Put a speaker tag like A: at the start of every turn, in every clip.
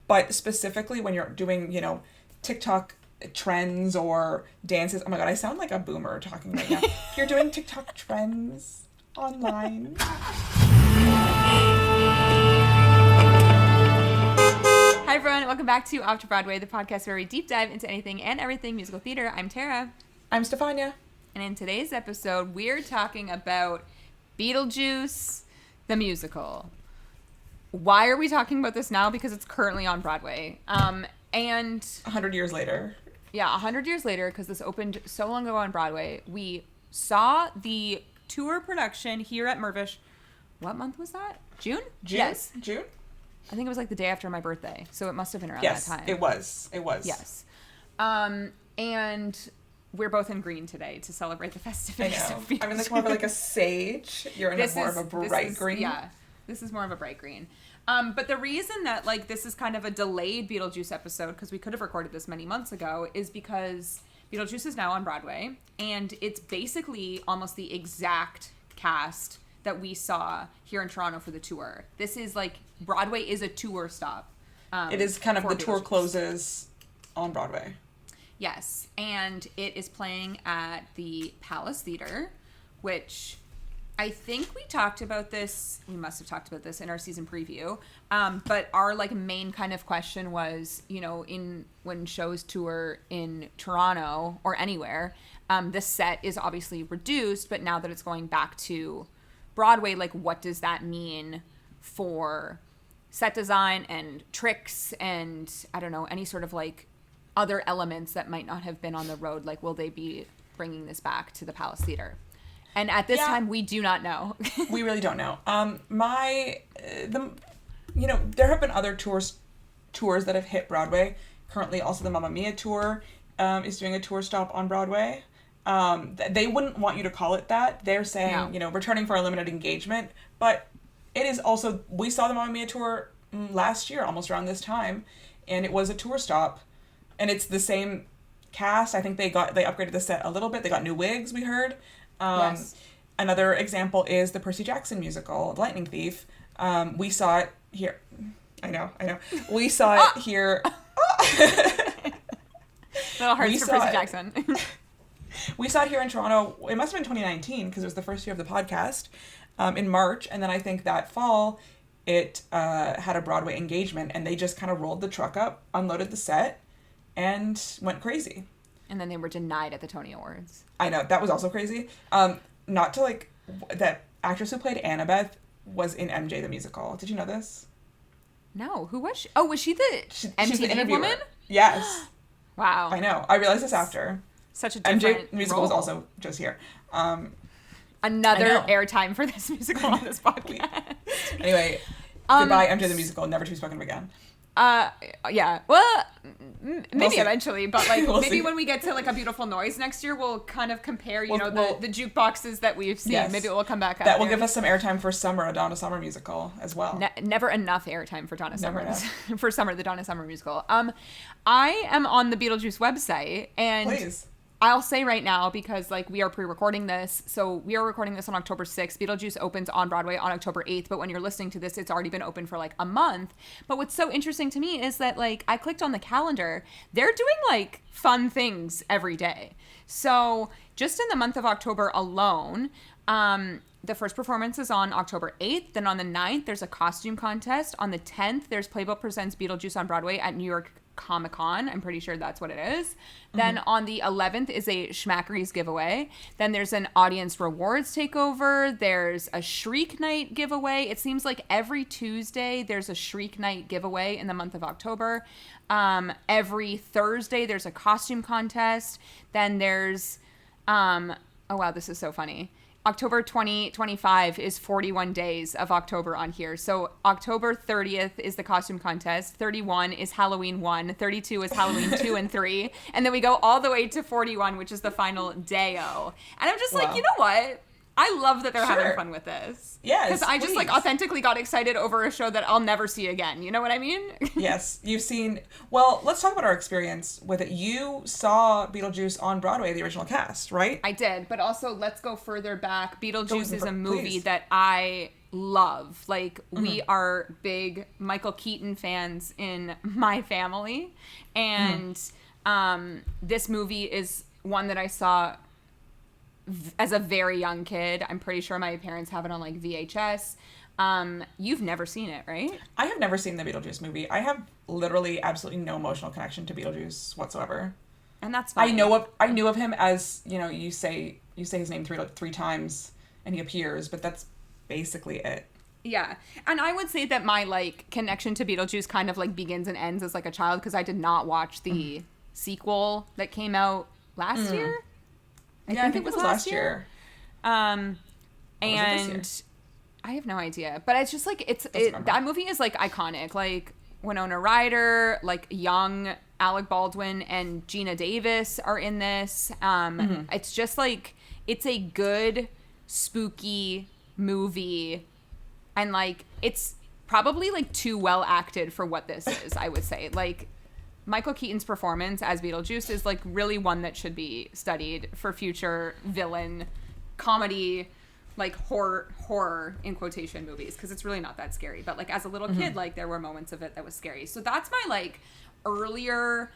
A: But specifically when you're doing, TikTok trends or dances. Oh my God, I sound like a boomer talking right now. If you're doing TikTok trends online.
B: Hi everyone, welcome back to Off to Broadway, the podcast where we deep dive into anything and everything musical theater. I'm Tara.
A: I'm Stefania.
B: And in today's episode, we're talking about Beetlejuice, the musical. Why are we talking about this now? Because it's currently on Broadway. And
A: 100 years later.
B: Yeah, 100 years later, because this opened so long ago on Broadway. We saw the tour production here at Mirvish. What month was that? June? Yes.
A: June?
B: I think it was like the day after my birthday, so it must have been around
A: that
B: time.
A: It was.
B: Yes. And we're both in green today to celebrate the festivities.
A: I know.
B: Of Beetlejuice.
A: I'm in like more of like a sage. You're in more of a bright green.
B: Yeah, this is more of a bright green. But the reason that like this is kind of a delayed Beetlejuice episode, because we could have recorded this many months ago, is because Beetlejuice is now on Broadway, and it's basically almost the exact cast that we saw here in Toronto for the tour. This is like, Broadway is a tour stop.
A: It is kind of the tour closes on Broadway.
B: Yes, and it is playing at the Palace Theater, which I think we talked about this, we must have talked about this in our season preview, but our like main kind of question was, when shows tour in Toronto or anywhere, the set is obviously reduced, but now that it's going back to Broadway, like what does that mean for set design and tricks and I don't know, any sort of like other elements that might not have been on the road? Like, will they be bringing this back to the Palace Theater? And at this time, we do not know.
A: We really don't know. There have been other tours that have hit Broadway. Currently, also the Mamma Mia tour is doing a tour stop on Broadway. They wouldn't want you to call it that. They're saying, returning for a limited engagement. But it is also, we saw the Mamma Mia tour last year, almost around this time, and it was a tour stop. And it's the same cast. I think they upgraded the set a little bit. They got new wigs, we heard.
B: Yes.
A: Another example is the Percy Jackson musical, Lightning Thief. We saw it here. I know. We saw it here.
B: Little hearts for Percy Jackson.
A: We saw it here in Toronto. It must have been 2019 because it was the first year of the podcast in March. And then I think that fall it had a Broadway engagement and they just kind of rolled the truck up, unloaded the set, and went crazy.
B: And then they were denied at the Tony Awards.
A: I know. That was also crazy. Not to like, that actress who played Annabeth was in MJ the Musical. Did you know this?
B: No. Who was she? Oh, was she the MTV woman?
A: Yes.
B: Wow.
A: I know. I realized this after.
B: Such a different
A: MJ Musical
B: role.
A: was also just here.
B: Another airtime for this musical on this podcast.
A: Anyway, goodbye MJ the Musical, never to be spoken of again.
B: Yeah. Well, maybe eventually, but like maybe
A: see.
B: when we get to like A Beautiful Noise next year, we'll kind of compare, the jukeboxes that we've seen.
A: Yes.
B: Maybe it will come back out.
A: That will give us some airtime for Summer, a Donna Summer musical as well.
B: Never enough airtime for Donna Summer. For Summer, the Donna Summer musical. I am on the Beetlejuice website, and
A: Please.
B: I'll say right now, because like we are pre-recording this, so we are recording this on October 6th. Beetlejuice opens on Broadway on October 8th, but when you're listening to this, it's already been open for like a month. But what's so interesting to me is that like I clicked on the calendar, they're doing like fun things every day. So just in the month of October alone, the first performance is on October 8th. Then on the 9th, there's a costume contest. On the 10th, there's Playbill Presents Beetlejuice on Broadway at New York Comic-Con. I'm pretty sure that's what it is. Mm-hmm. Then on the 11th is a Schmackery's giveaway. Then there's an audience rewards takeover. There's a Shriek Night giveaway. It seems like every Tuesday there's a Shriek Night giveaway in the month of October. Every Thursday there's a costume contest. Then there's oh wow, this is so funny. October 2025 is 41 days of October on here. So October 30th is the costume contest. 31 is Halloween 1. 32 is Halloween 2 and 3. And then we go all the way to 41, which is the final day-o. And I'm just like, you know what? I love that they're having fun with this.
A: Yes,
B: because I just like authentically got excited over a show that I'll never see again. You know what I mean?
A: Yes, you've seen. Well, let's talk about our experience with it. You saw Beetlejuice on Broadway, the original cast, right?
B: I did, but also let's go further back. Beetlejuice is a movie that I love. Like, we are big Michael Keaton fans in my family. And this movie is one that I saw as a very young kid. I'm pretty sure my parents have it on like VHS. You've never seen it, right?
A: I have never seen the Beetlejuice movie. I have literally absolutely no emotional connection to Beetlejuice whatsoever.
B: And that's fine.
A: I knew of him as, you know, you say his name three times and he appears, but that's basically it.
B: Yeah. And I would say that my like connection to Beetlejuice kind of like begins and ends as like a child, because I did not watch the sequel that came out last year. I think it was last year. And I have no idea, but it's just like that movie is like iconic. Like Winona Ryder, like young Alec Baldwin and Gina Davis are in this. It's just like, it's a good spooky movie, and like it's probably like too well acted for what this is. I would say like Michael Keaton's performance as Beetlejuice is like really one that should be studied for future villain comedy, like horror in quotation movies, because it's really not that scary, but like as a little kid, like there were moments of it that was scary. So that's my like earlier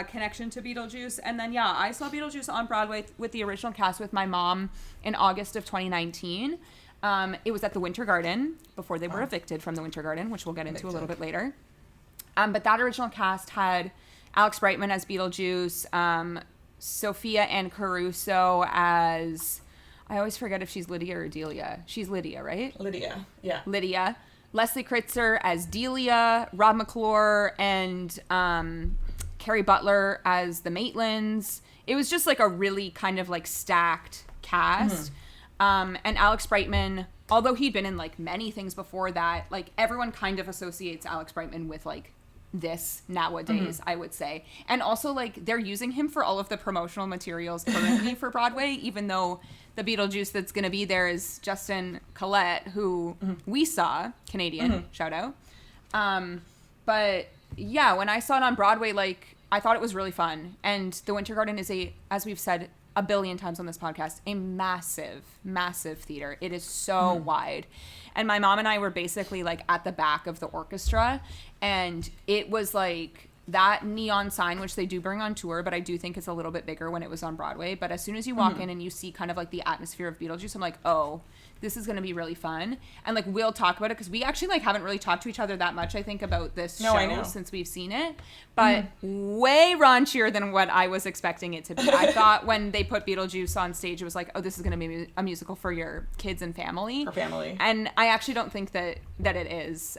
B: connection to Beetlejuice. And then I saw Beetlejuice on Broadway with the original cast with my mom in August of 2019. It was at the Winter Garden before they were evicted from the Winter Garden, which we'll get into a little bit later. But that original cast had Alex Brightman as Beetlejuice, Sophia Ann Caruso as, I always forget if she's Lydia or Delia. She's Lydia, right?
A: Lydia, yeah.
B: Lydia. Leslie Kritzer as Delia, Rob McClure and Carrie Butler as the Maitlands. It was just like a really kind of like stacked cast. And Alex Brightman, although he'd been in like many things before that, like everyone kind of associates Alex Brightman with like this nowadays, I would say. And also like they're using him for all of the promotional materials currently for Broadway, even though the Beetlejuice that's going to be there is Justin Collette, who we saw, Canadian, shout out. But yeah, when I saw it on Broadway, like I thought it was really fun. And the Winter Garden is as we've said a billion times on this podcast, a massive, massive theater. It is so wide. And my mom and I were basically like at the back of the orchestra, and it was like that neon sign, which they do bring on tour, but I do think it's a little bit bigger when it was on Broadway. But as soon as you walk in and you see kind of like the atmosphere of Beetlejuice, I'm like, oh, this is going to be really fun. And like, we'll talk about it, because we actually like haven't really talked to each other that much, I think, about this show since we've seen it. But way raunchier than what I was expecting it to be. I thought when they put Beetlejuice on stage, it was like, oh, this is going to be a musical for your kids and family.
A: For family.
B: And I actually don't think that it is.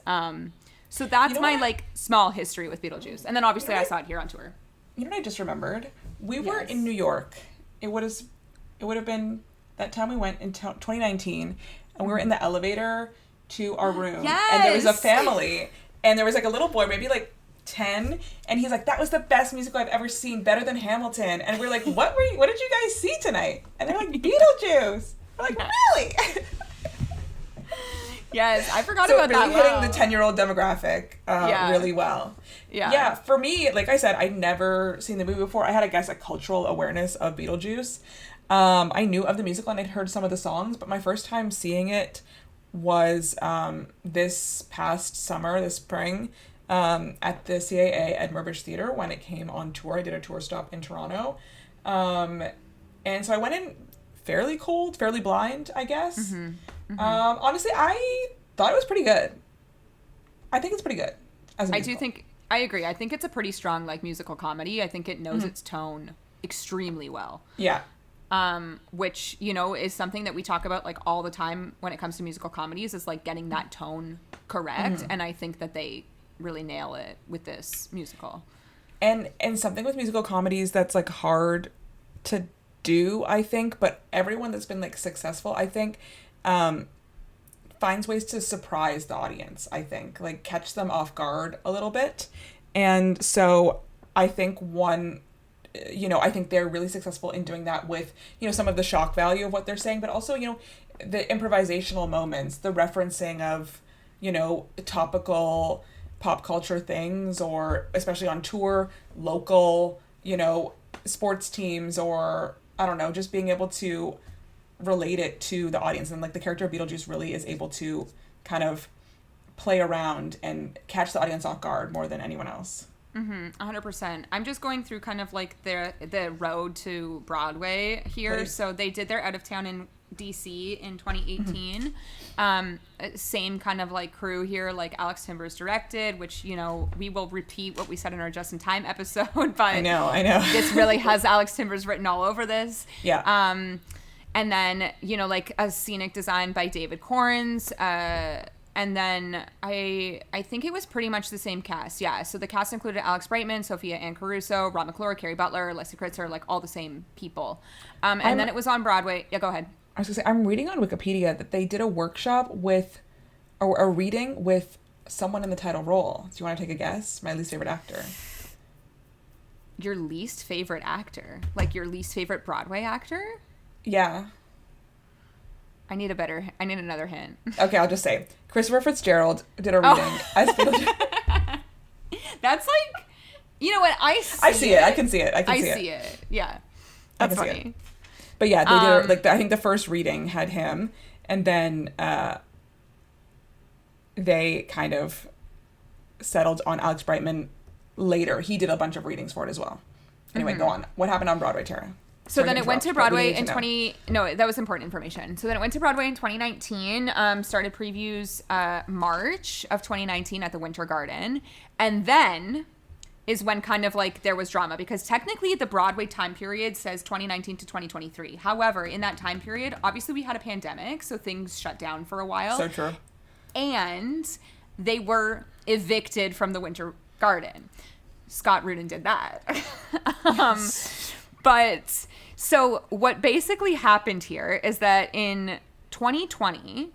B: So that's my like small history with Beetlejuice. And then obviously I saw it here on tour.
A: You know what I just remembered? We were in New York. It would have been that time we went in 2019, and we were in the elevator to our room.
B: Yes.
A: And there was a family, and there was like a little boy, maybe like 10, and he's like, that was the best musical I've ever seen, better than Hamilton. And we're like, what did you guys see tonight? And they're like, Beetlejuice. We're like, really?
B: Yes, I forgot about
A: really
B: that.
A: Hitting the 10-year-old demographic really well. Yeah, for me, like I said, I'd never seen the movie before. I had, I guess, a cultural awareness of Beetlejuice. I knew of the musical and I'd heard some of the songs, but my first time seeing it was this past summer, this spring, at the CAA at Murbridge Theatre when it came on tour. I did a tour stop in Toronto. And so I went in fairly cold, fairly blind, I guess. Honestly, I thought it was pretty good. I think it's pretty good as a musical.
B: I agree. I think it's a pretty strong like musical comedy. I think it knows its tone extremely well.
A: Yeah.
B: Which, you know, is something that we talk about like all the time when it comes to musical comedies, is like getting that tone correct. And I think that they really nail it with this musical.
A: And something with musical comedies that's like hard to do, I think, but everyone that's been like successful, I think, finds ways to surprise the audience, I think, like catch them off guard a little bit. And so I think I think they're really successful in doing that with, you know, some of the shock value of what they're saying, but also, you know, the improvisational moments, the referencing of, you know, topical pop culture things, or especially on tour, local, you know, sports teams, or I don't know, just being able to relate it to the audience, and like the character of Beetlejuice really is able to kind of play around and catch the audience off guard more than anyone else.
B: 100%. I'm just going through kind of like the road to Broadway here.
A: Please.
B: So they did their out of town in DC in 2018. Same kind of like crew here, like Alex Timbers directed, which, you know, we will repeat what we said in our Just in Time episode, but
A: I know.
B: this really has Alex Timbers written all over this.
A: Yeah.
B: And then, you know, like a scenic design by David Corns, and then I think it was pretty much the same cast. Yeah. So the cast included Alex Brightman, Sophia Ann Caruso, Rob McClure, Carrie Butler, Leslie Kritzer, like all the same people. And then it was on Broadway. Yeah, go ahead.
A: I was going to say, I'm reading on Wikipedia that they did a workshop with, or a reading with someone in the title role. Do you want to take a guess? My least favorite actor.
B: Your least favorite actor? Like your least favorite Broadway actor?
A: Yeah.
B: I need another hint.
A: Okay, I'll just say Christopher Fitzgerald did a reading as Beetlejuice.
B: That's like, you know what? I see
A: it. I can see it.
B: I see it. Yeah. That's funny.
A: But yeah, they did I think the first reading had him, and then they kind of settled on Alex Brightman later. He did a bunch of readings for it as well. Anyway, go on. What happened on Broadway, Tara?
B: So then it went to Broadway in that was important information. So then it went to Broadway in 2019, started previews March of 2019 at the Winter Garden. And then is when kind of like there was drama, because technically the Broadway time period says 2019 to 2023. However, in that time period, obviously we had a pandemic, so things shut down for a while.
A: So true.
B: And they were evicted from the Winter Garden. Scott Rudin did that.
A: Yes.
B: But so what basically happened here is that in 2020,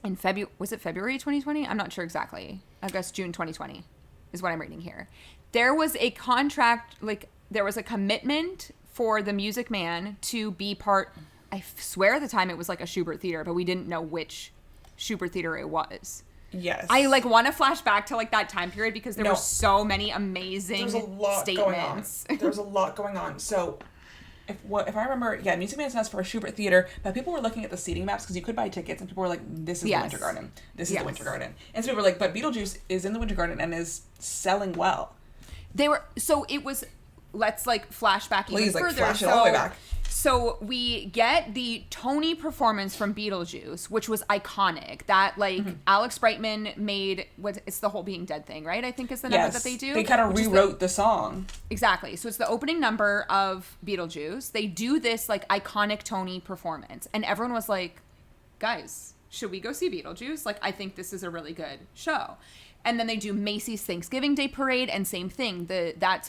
B: in was it February 2020? I'm not sure exactly. I guess June 2020 is what I'm reading here. There was a contract, like there was a commitment for the Music Man to be part, I swear at the time it was like a Schubert Theater, but we didn't know which Schubert Theater it was.
A: Yes.
B: I like want to flash back to like that time period because there were so many amazing statements.
A: There's a lot going on. So if I remember, Music Man stands for a Schubert Theater, but people were looking at the seating maps because you could buy tickets, and people were like, this is the Winter Garden. This is the Winter Garden. And so people were like, but Beetlejuice is in the Winter Garden and is selling well.
B: Let's like flash back even further.
A: Please, flash it all the way back.
B: So we get the Tony performance from Beetlejuice, which was iconic. That like Alex Brightman made it's the whole Being Dead thing, right? I think is the number that they do.
A: They kind of rewrote the song.
B: Exactly. So it's the opening number of Beetlejuice. They do this like iconic Tony performance, and everyone was like, "Guys, should we go see Beetlejuice? Like, I think this is a really good show." And then they do Macy's Thanksgiving Day Parade, and same thing.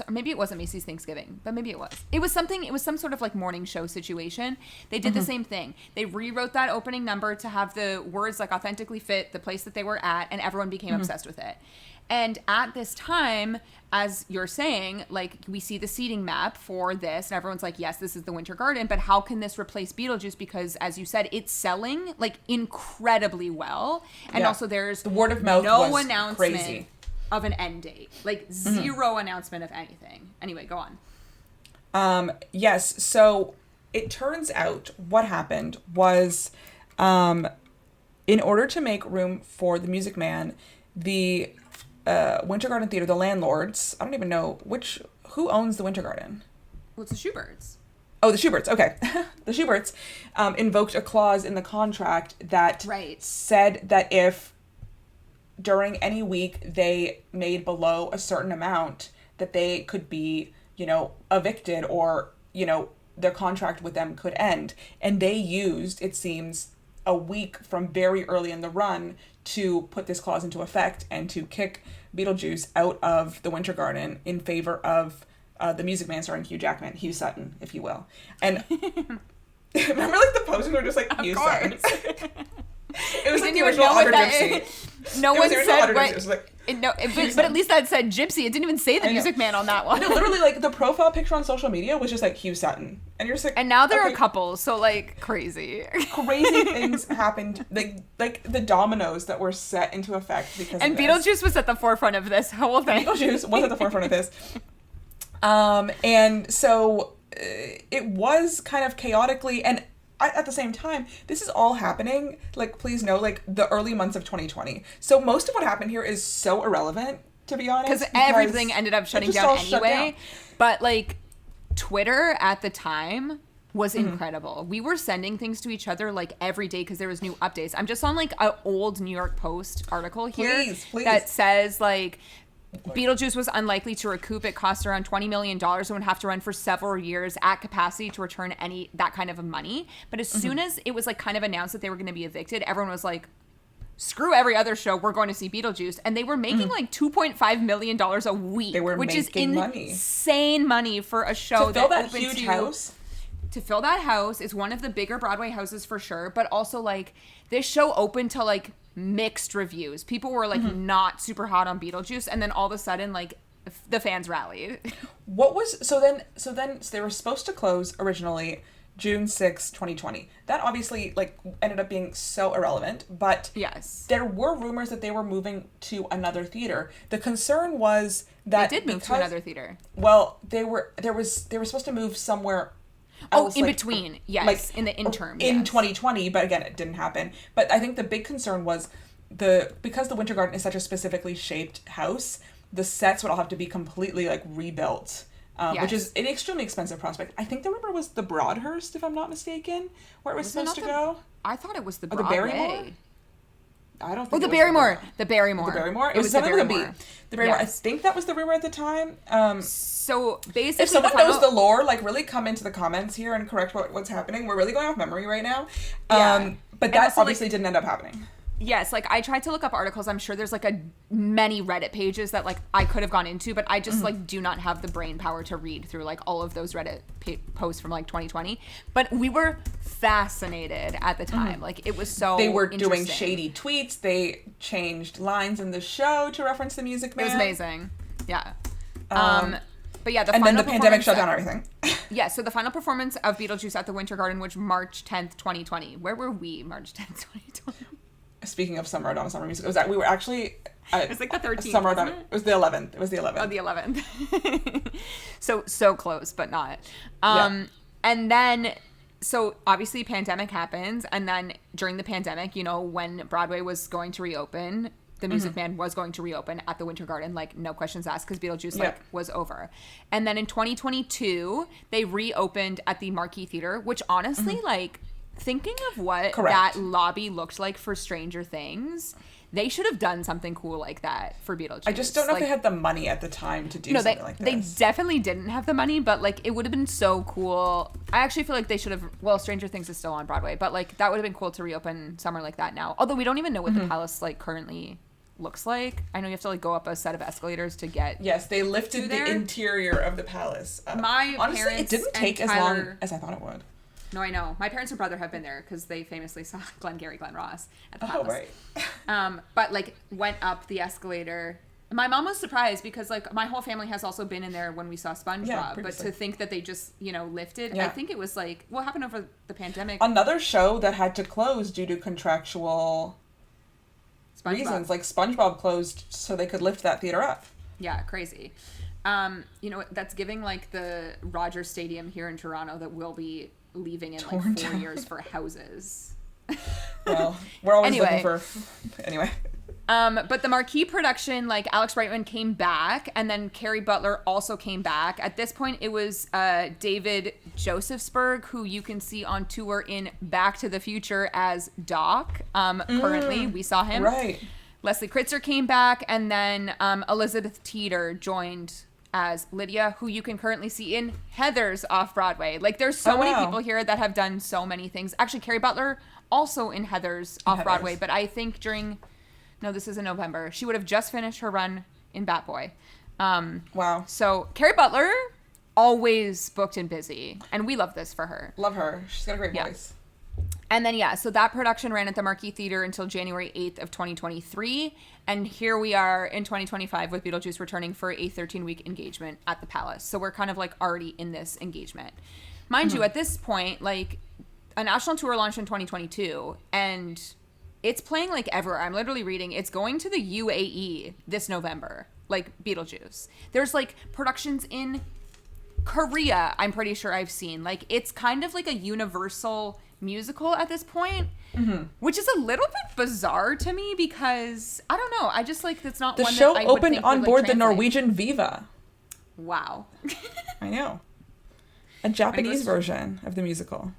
B: Maybe it wasn't Macy's Thanksgiving, but maybe it was. It was some sort of like morning show situation. They did the same thing. They rewrote that opening number to have the words like authentically fit the place that they were at, and everyone became obsessed with it. And at this time, as you're saying, like we see the seating map for this, and everyone's like, yes, this is the Winter Garden, but how can this replace Beetlejuice? Because as you said, it's selling like incredibly well. And also there's
A: the word of mouth was
B: announcement
A: crazy.
B: Of an end date. Like zero announcement of anything. Anyway, go on.
A: Yes, so it turns out what happened was in order to make room for the Music Man, the Winter Garden Theater, the landlords, I don't even know who owns the Winter Garden?
B: Well, it's the Schuberts.
A: Oh, the Schuberts, okay. The Schuberts invoked a clause in the contract that said that if during any week they made below a certain amount, that they could be, evicted, or, their contract with them could end. And they used, it seems, a week from very early in the run to put this clause into effect and to kick Beetlejuice out of the Winter Garden in favor of the Music Man starring Hugh Jackman, Hugh Sutton, if you will. And remember like the posters were just like Hugh Sutton? It was like the original Utter Gypsy.
B: No one said what.
A: It was like,
B: but at least that said Gypsy. It didn't even say the Music Man on that one.
A: No, literally, like the profile picture on social media was just like Hugh Sutton, and you're just like.
B: And now they're a couple, so like crazy.
A: Crazy things happened, like the dominoes that were set into effect because.
B: And Beetlejuice was at the forefront of this whole thing.
A: Beetlejuice was at the forefront of this, and so it was kind of chaotically, and at the same time, this is all happening, like, please know, like, the early months of 2020. So most of what happened here is so irrelevant, to be honest.
B: Because everything ended up shutting down anyway. But, like, Twitter at the time was incredible. We were sending things to each other, like, every day because there was new updates. I'm just on, like, an old New York Post article here that says, like, Beetlejuice was unlikely to recoup. It cost around $20 million and would have to run for several years at capacity to return that kind of money. But as soon as it was like kind of announced that they were going to be evicted, everyone was like, screw every other show, we're going to see Beetlejuice. And they were making like $2.5 million a week, which is insane money for a show
A: to fill that huge house.
B: To fill that house. It's one of the bigger Broadway houses for sure. But also, like, this show opened to like mixed reviews. People were like not super hot on Beetlejuice, and then all of a sudden, like, the fans rallied.
A: So they were supposed to close originally June 6, 2020. That obviously, like, ended up being so irrelevant, but
B: yes,
A: there were rumors that they were moving to another theater. The concern was that
B: they did move to another theater.
A: Well, they were supposed to move somewhere else,
B: in between, yes, like, in the interim.
A: In 2020, but again, it didn't happen. But I think the big concern was because the Winter Garden is such a specifically shaped house, the sets would all have to be completely, like, rebuilt, which is an extremely expensive prospect. I think the rumor was the Broadhurst, if I'm not mistaken, where it was supposed to go.
B: I thought it was the Broadway.
A: The Barrymore? I don't think
B: the Barrymore. The Barrymore.
A: The Barrymore?
B: It was the Barrymore.
A: The Barrymore. Yes. I think that was the rumor at the time.
B: So basically,
A: if someone knows the lore, like, really come into the comments here and correct what's happening. We're really going off memory right now. But that obviously didn't end up happening.
B: Yes, like, I tried to look up articles. I'm sure there's, like, many Reddit pages that, like, I could have gone into, but I just, like, do not have the brain power to read through, like, all of those Reddit posts from, like, 2020. But we were fascinated at the time. Like, it was so
A: They were doing shady tweets. They changed lines in the show to reference the Music Man.
B: It was amazing. Yeah. But yeah,
A: then the pandemic shut down everything.
B: Yeah, so the final performance of Beetlejuice at the Winter Garden was March 10th, 2020. Where were we March 10th, 2020?
A: Speaking of Summer Madonna Summer Music, we were actually
B: it was like the 13th.
A: Summer Madonna. It was the 11th. It was the 11th.
B: Oh, the 11th. so close, but not. And then, so obviously pandemic happens, and then during the pandemic, you know, when Broadway was going to reopen, the Music Man was going to reopen at the Winter Garden, like, no questions asked, because Beetlejuice was over. And then in 2022, they reopened at the Marquee Theater, which honestly, like, thinking of what that lobby looked like for Stranger Things, they should have done something cool like that for Beetlejuice.
A: I just don't know if they had the money at the time to do something like this.
B: They definitely didn't have the money, but, like, it would have been so cool. I actually feel like they should have, well, Stranger Things is still on Broadway, but, like, that would have been cool to reopen somewhere like that now. Although we don't even know what the Palace, like, currently looks like. I know you have to, like, go up a set of escalators to get
A: they lifted the interior of the Palace.
B: Honestly,
A: it didn't take as long as I thought it would.
B: No, I know. My parents and brother have been there because they famously saw Glenn Ross at the Palace.
A: Oh, right.
B: But, like, went up the escalator. My mom was surprised because, like, my whole family has also been in there when we saw SpongeBob. But to think that they just, you know, lifted, I think it was, like, what happened over the pandemic?
A: Another show that had to close due to contractual reasons. Like, SpongeBob closed so they could lift that theater up.
B: Yeah, crazy. You know, that's giving, like, the Rogers Stadium here in Toronto that will be leaving in like 4 years for houses.
A: Well, we're always looking for
B: but the Marquee production, like, Alex Brightman came back, and then Carrie Butler also came back. At this point, it was David Josephsberg, who you can see on tour in Back to the Future as Doc. Currently, we saw him.
A: Right.
B: Leslie Kritzer came back, and then Elizabeth Teeter joined as Lydia, who you can currently see in Heathers off-Broadway. Like, there's so many people here that have done so many things. Actually, Carrie Butler, also in Heathers off-Broadway, but I think this is in November. She would have just finished her run in Bat Boy.
A: Wow.
B: So, Carrie Butler, always booked and busy, and we love this for her.
A: Love her. She's got a great voice.
B: And then, so that production ran at the Marquee Theater until January 8th of 2023. And here we are in 2025 with Beetlejuice returning for a 13-week engagement at the Palace. So we're kind of, like, already in this engagement. Mind you, at this point, like, a national tour launched in 2022, and it's playing, like, everywhere. I'm literally reading. It's going to the UAE this November, like, Beetlejuice. There's, like, productions in Korea, I'm pretty sure I've seen. Like, it's kind of like a universal musical at this point, which is a little bit bizarre to me because I don't know. I just like that's not
A: the
B: one
A: show
B: that I would
A: opened
B: think
A: on
B: would,
A: board
B: like,
A: the
B: translate.
A: Norwegian Viva.
B: Wow.
A: I know. A Japanese version of the musical.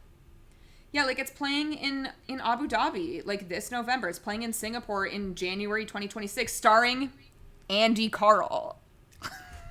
B: Yeah, like it's playing in Abu Dhabi like this November. It's playing in Singapore in January 2026, starring Andy Carl.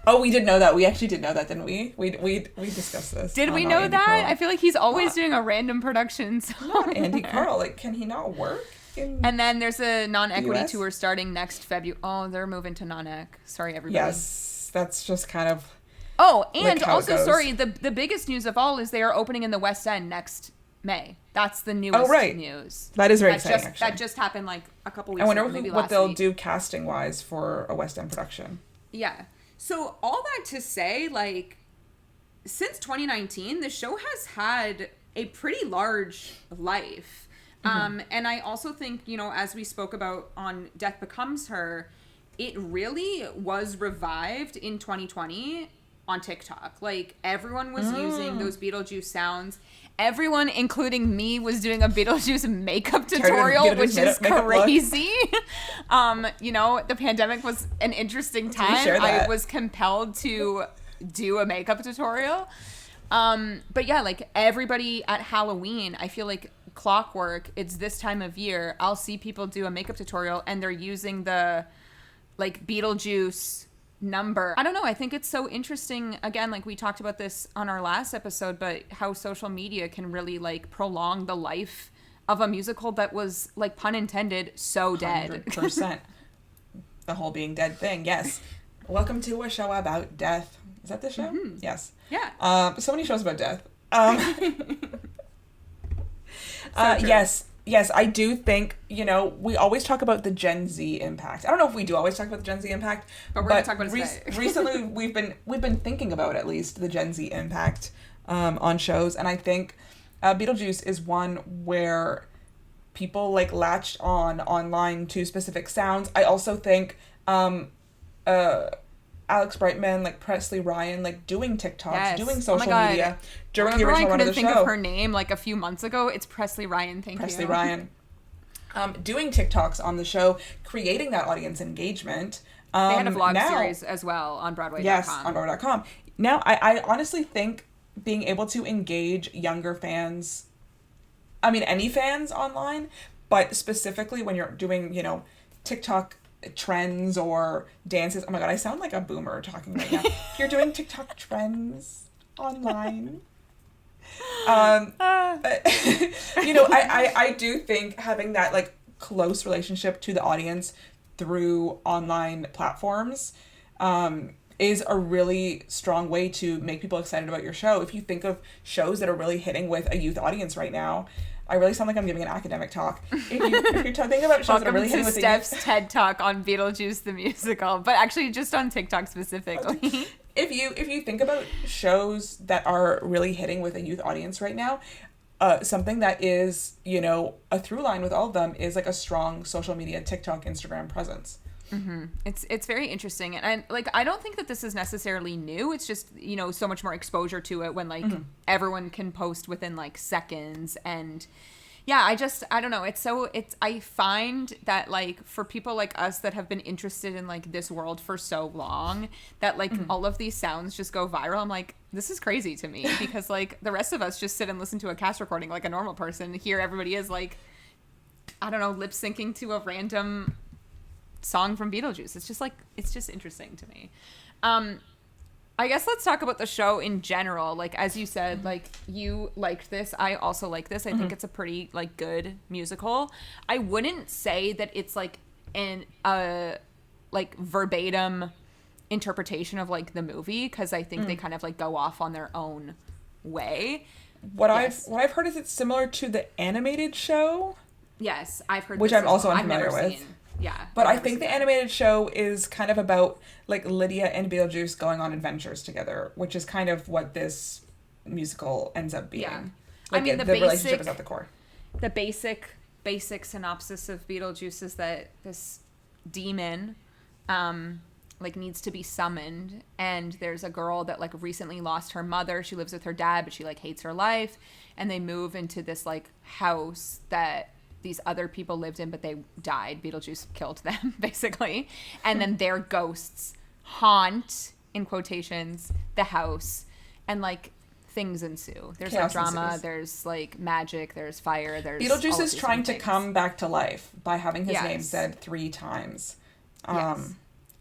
A: Oh, we did know that. We actually did know that, didn't we? We discussed this.
B: Did we
A: on
B: know
A: Andy
B: that?
A: Carl.
B: I feel like he's always doing a random production.
A: Not Andy Carl. Like, can he not work?
B: And then there's a non-equity
A: US?
B: tour starting next February. Oh, they're moving to non-ec. Sorry, everybody.
A: Yes, that's just kind of.
B: Oh, and
A: like how it
B: also,
A: goes.
B: sorry, the biggest news of all is they are opening in the West End next May. That's the newest news.
A: That is very exciting, actually.
B: That just happened like a couple weeks
A: I wonder
B: ago, maybe
A: what
B: last
A: they'll
B: week.
A: do casting-wise for a West End production.
B: Yeah. So all that to say, like, since 2019, the show has had a pretty large life. And I also think, you know, as we spoke about on Death Becomes Her, it really was revived in 2020 on TikTok. Like, everyone was using those Beetlejuice sounds. Everyone, including me, was doing a Beetlejuice makeup tutorial,
A: Beetlejuice
B: which is
A: makeup
B: crazy. You know, the pandemic was an interesting time. I was compelled to do a makeup tutorial. But yeah, like everybody at Halloween, I feel like clockwork, it's this time of year, I'll see people do a makeup tutorial and they're using the like Beetlejuice number. I don't know. I think it's so interesting. Again, like we talked about this on our last episode, but how social media can really like prolong the life of a musical that was, like, pun intended, so dead.
A: 100%. The whole being dead thing. Yes. Welcome to a show about death. Is that the show? Yes.
B: Yeah.
A: So many shows about death.
B: True.
A: Yes, I do think, you know, we always talk about the Gen Z impact. I don't know if we do always talk about the Gen Z impact,
B: but we're going to talk about it today.
A: Recently we've been thinking about at least the Gen Z impact on shows, and I think Beetlejuice is one where people like latched on online to specific sounds. I also think Alex Brightman, like Presley Ryan, like doing TikToks, doing social media during the original run of the show. I couldn't think
B: of her name like a few months ago. It's Presley Ryan. Presley
A: Ryan. Doing TikToks on the show, creating that audience engagement.
B: They had a vlog series as well on Broadway.com.
A: Yes, on Broadway.com. Now, I honestly think being able to engage younger fans, I mean, any fans online, but specifically when you're doing, you know, TikTok trends or dances. Oh my god, I sound like a boomer talking right now. If you're doing TikTok trends online, you know, I do think having that like close relationship to the audience through online platforms is a really strong way to make people excited about your show. If you think of shows that are really hitting with a youth audience right now, I really sound like I'm giving an academic talk. If you're talking about shows that are really hitting with
B: Steph's TED Talk on Beetlejuice the musical, but actually just on TikTok specifically.
A: If you think about shows that are really hitting with a youth audience right now, something that is, you know, a through line with all of them is like a strong social media, TikTok, Instagram presence.
B: Mm-hmm. It's very interesting, and like I don't think that this is necessarily new. It's just, you know, so much more exposure to it when like everyone can post within like seconds, and yeah, I don't know. I find that like for people like us that have been interested in like this world for so long, that like all of these sounds just go viral. I'm like, this is crazy to me because like the rest of us just sit and listen to a cast recording like a normal person. Here everybody is like, I don't know, lip syncing to a random song from Beetlejuice. It's just interesting to me. I guess let's talk about the show in general. Like, as you said, like you liked this. I also like this. I think it's a pretty like good musical. I wouldn't say that it's like like verbatim interpretation of like the movie, because I think they kind of like go off on their own way.
A: What I've heard is it's similar to the animated show.
B: Yes, I've heard,
A: which I'm also unfamiliar with.
B: Seen. Yeah.
A: But I think the animated show is kind of about like Lydia and Beetlejuice going on adventures together, which is kind of what this musical ends up being. Yeah.
B: Like, I mean, the
A: relationship is at the core.
B: The basic synopsis of Beetlejuice is that this demon like needs to be summoned, and there's a girl that like recently lost her mother. She lives with her dad, but she like hates her life, and they move into this like house that these other people lived in, but they died. Beetlejuice killed them basically, and then their ghosts haunt, in quotations, the house, and like things ensue. There's like drama,
A: ensues.
B: There's like magic, there's fire, there's
A: Beetlejuice is trying to come back to life by having his
B: Yes.
A: name said 3 times.
B: Yes.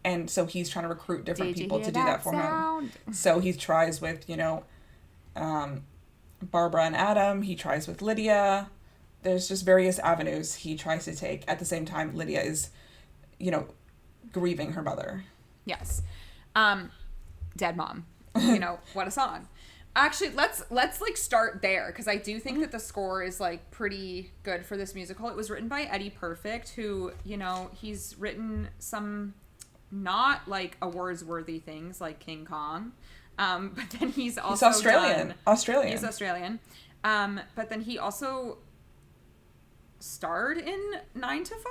A: And so he's trying to recruit different
B: Did you
A: people
B: hear
A: to do that for
B: sound?
A: him. So he tries with, Barbara and Adam. He tries with Lydia. There's just various avenues he tries to take. At the same time, Lydia is, grieving her mother.
B: Yes. Dead Mom. What a song. Actually, let's like start there, because I do think that the score is like pretty good for this musical. It was written by Eddie Perfect, who, he's written some not like awards worthy things like King Kong. But then he's also
A: Australian.
B: He's Australian. But then he also starred in 9 to 5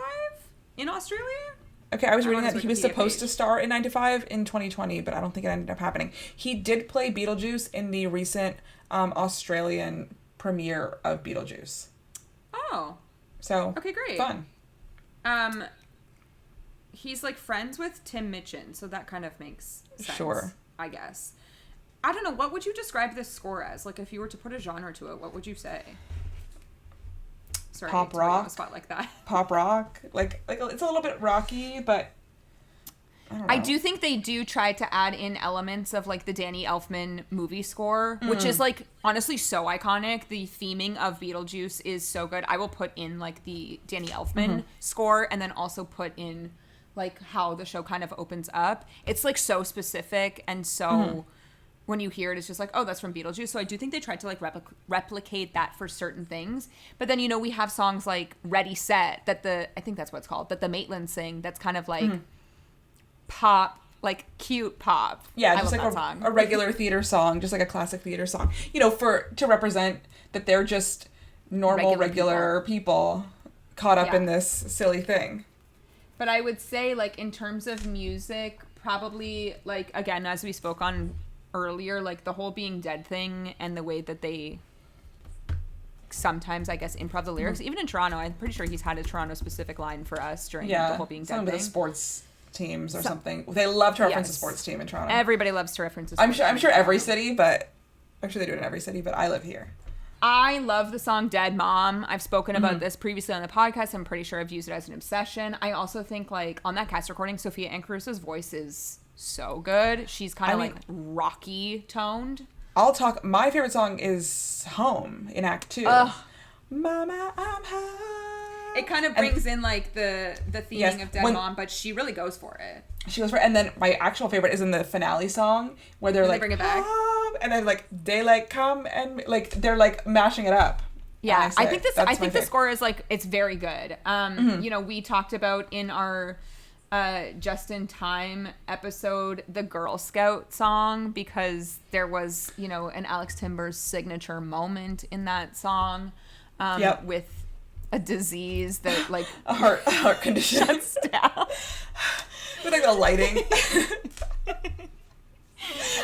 B: in Australia.
A: Okay, I was reading that
B: his
A: he was
B: Wikipedia
A: supposed
B: page.
A: to star in 9 to 5 in 2020, but I don't think it ended up happening. He did play Beetlejuice in the recent Australian premiere of Beetlejuice.
B: Oh.
A: So,
B: Okay, great.
A: Fun.
B: He's like friends with Tim Minchin, so that kind of makes sense.
A: Sure.
B: I guess. I don't know, what would you describe this score as? Like, if you were to put a genre to it, what would you say? Sorry,
A: Pop
B: to put you on
A: rock.
B: a spot like that.
A: Pop rock. Like it's a little bit rocky, but I don't know.
B: I do think they do try to add in elements of like the Danny Elfman movie score, which is like honestly so iconic. The theming of Beetlejuice is so good. I will put in like the Danny Elfman score, and then also put in like how the show kind of opens up. It's like so specific, and so when you hear it, it's just like, oh, that's from Beetlejuice. So I do think they tried to like replicate that for certain things. But then, we have songs like Ready, Set, I think that's what it's called, that the Maitlands sing, that's kind of like pop, like cute pop.
A: Yeah,
B: I
A: just
B: love
A: like
B: that song.
A: a regular theater song, just like a classic theater song. To represent that they're just normal, regular people caught up in this silly thing.
B: But I would say, like, in terms of music, probably, like, again, as we spoke on earlier, like, the whole Being Dead thing and the way that they sometimes, I guess, improv the lyrics. Even in Toronto, I'm pretty sure he's had a Toronto-specific line for us during the whole Being Dead
A: some
B: thing.
A: of the sports teams or something. They love to reference a sports team in Toronto.
B: Everybody loves to reference a
A: I'm
B: sports team
A: sure
B: in
A: every
B: Toronto.
A: city, but I'm sure they do it in every city, but I live here.
B: I love the song Dead Mom. I've spoken about this previously on the podcast. I'm pretty sure I've used it as an obsession. I also think, like, on that cast recording, Sophia Ancaruso's voice is so good. She's kind of, like, rocky toned.
A: My favorite song is Home in Act 2. Mama, I'm home.
B: It kind of brings in, like, the theming of Dead Mom, but she really goes for it.
A: She goes for it. And then my actual favorite is in the finale song, where they're like,
B: bring it back.
A: Home, and then, like, daylight come, and, like, they're, like, mashing it up.
B: Yeah, I think the
A: score.
B: score is, like, it's very good. We talked about in our Just in Time episode the Girl Scout song, because there was, an Alex Timbers signature moment in that song with a disease that, like,
A: a heart condition
B: shuts down.
A: With, like, the lighting.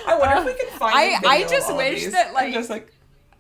A: I wonder if we can find a video
B: I just
A: of all
B: wish
A: these.
B: that, like,
A: I'm just like,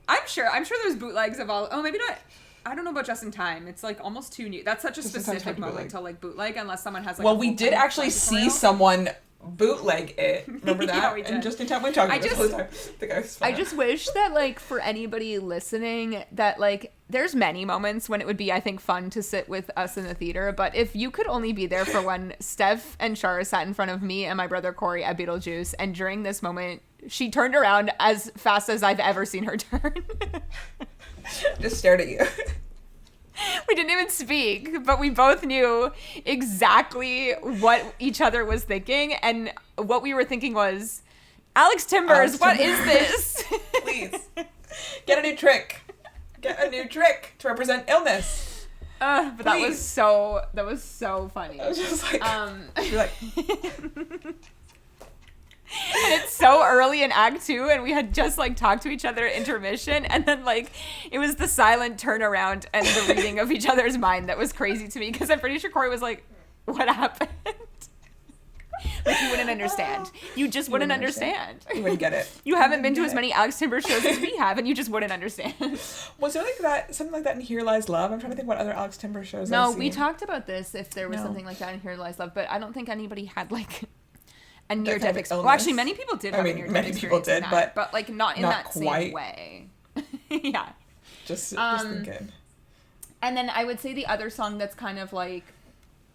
B: I'm sure there's bootlegs of all. Oh, maybe not. I don't know about Just in Time. It's like almost too new. That's such a
A: Just in Time's
B: specific
A: hard to
B: moment to like bootleg, unless someone has like.
A: well, we did actually see someone bootleg it. Remember that?
B: Yeah, we did.
A: And Just in Time, we talked about this the whole time. The guy was fun.
B: I just wish that, like, for anybody listening, that, like, there's many moments when it would be, I think, fun to sit with us in the theater, but if you could only be there for when Steph and Shara sat in front of me and my brother Corey at Beetlejuice, and during this moment, she turned around as fast as I've ever seen her turn.
A: just stared at you.
B: We didn't even speak, but we both knew exactly what each other was thinking, and what we were thinking was, Alex Timbers, what is this?
A: Please. Get a new trick. Get a new trick to represent illness.
B: But that was so funny.
A: I was just like, you're like,
B: And it's so early in Act 2, and we had just, like, talked to each other at intermission, and then, like, it was the silent turnaround and the reading of each other's mind that was crazy to me, because I'm pretty sure Corey was like, what happened? Like, you wouldn't understand. You just wouldn't understand.
A: You wouldn't get it.
B: You haven't been to as many Alex Timber shows as we have, and you just wouldn't understand.
A: Was there something like that in Here Lies Love? I'm trying to think what other Alex Timber shows
B: No,
A: I've seen.
B: we talked about this, if there was something like that in Here Lies Love, but I don't think anybody had, like, a near-death experience. Well, actually, many people did have a near-death experience. Many people did, but like, not in that quite. Same way. Yeah.
A: Just thinking.
B: And then I would say the other song that's kind of, like,